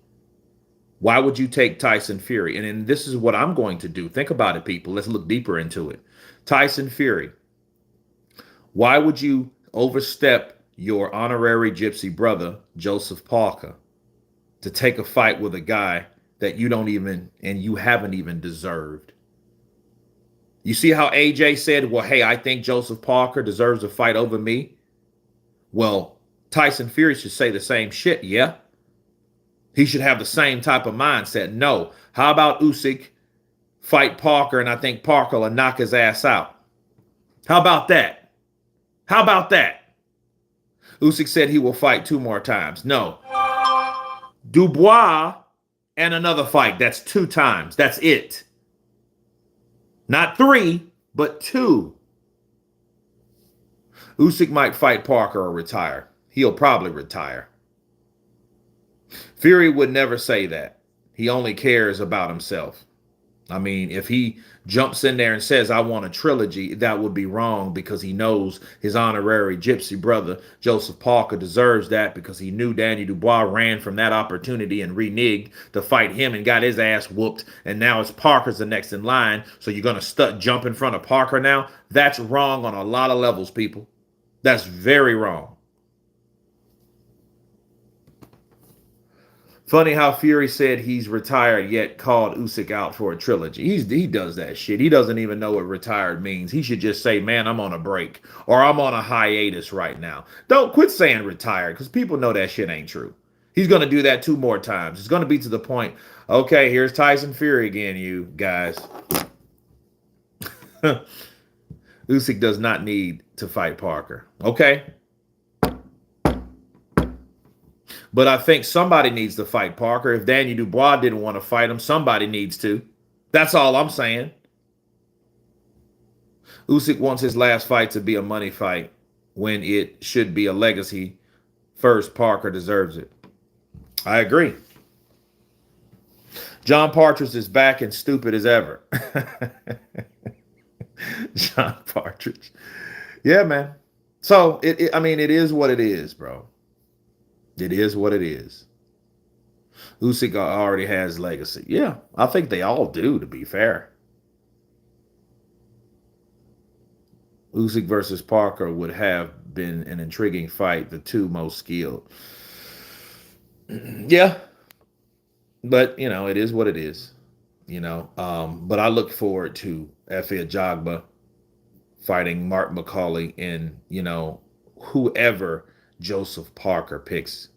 Speaker 1: Why would you take Tyson Fury? And then this is what I'm going to do. Think about it, people. Let's look deeper into it. Tyson Fury. Why would you overstep your honorary gypsy brother, Joseph Parker? to take a fight with a guy that you don't even and you haven't even deserved. You see how AJ said, well, hey, I think Joseph Parker deserves a fight over me. Well, Tyson Fury should say the same shit, yeah? He should have the same type of mindset. No. How about Usyk fight Parker, and I think Parker will knock his ass out? How about that? How about that? Usyk said he will fight 2 more times. No. Dubois and another fight. That's 2 times. That's it. Not 3, but 2. Usyk might fight Parker or retire. He'll probably retire. Fury would never say that. He only cares about himself. I mean, if he jumps in there and says, I want a trilogy, that would be wrong because he knows his honorary gypsy brother, Joseph Parker, deserves that because he knew Danny Dubois ran from that opportunity and reneged to fight him and got his ass whooped. And now it's Parker's the next in line. So you're going to jump in front of Parker now? That's wrong on a lot of levels, people. That's very wrong. Funny how Fury said he's retired yet called Usyk out for a trilogy. He does that shit. He doesn't even know what retired means. He should just say, man, I'm on a break or I'm on a hiatus right now. Don't quit saying retired because people know that shit ain't true. He's going to do that 2 more times. It's going to be to the point, okay, here's Tyson Fury again, you guys. Usyk does not need to fight Parker. Okay? But I think somebody needs to fight Parker. If Danny Dubois didn't want to fight him, somebody needs to. That's all I'm saying. Usyk wants his last fight to be a money fight when it should be a legacy. First, Parker deserves it. I agree. John Partridge is back and stupid as ever. John Partridge. Yeah, man. So, it is what it is, bro. It is what it is. Usyk already has legacy. Yeah, I think they all do, to be fair. Usyk versus Parker would have been an intriguing fight, the 2 most skilled. Yeah. But, it is what it is. But I look forward to Efe Ajagba fighting Mark Bakole and, whoever Joseph Parker picks.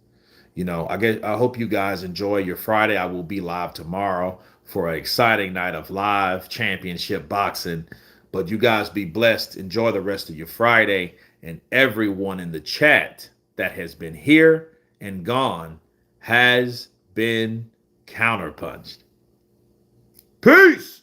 Speaker 1: I hope you guys enjoy your Friday. I will be live tomorrow for an exciting night of live championship boxing. But you guys be blessed. Enjoy the rest of your Friday. And everyone in the chat that has been here and gone has been counterpunched. Peace.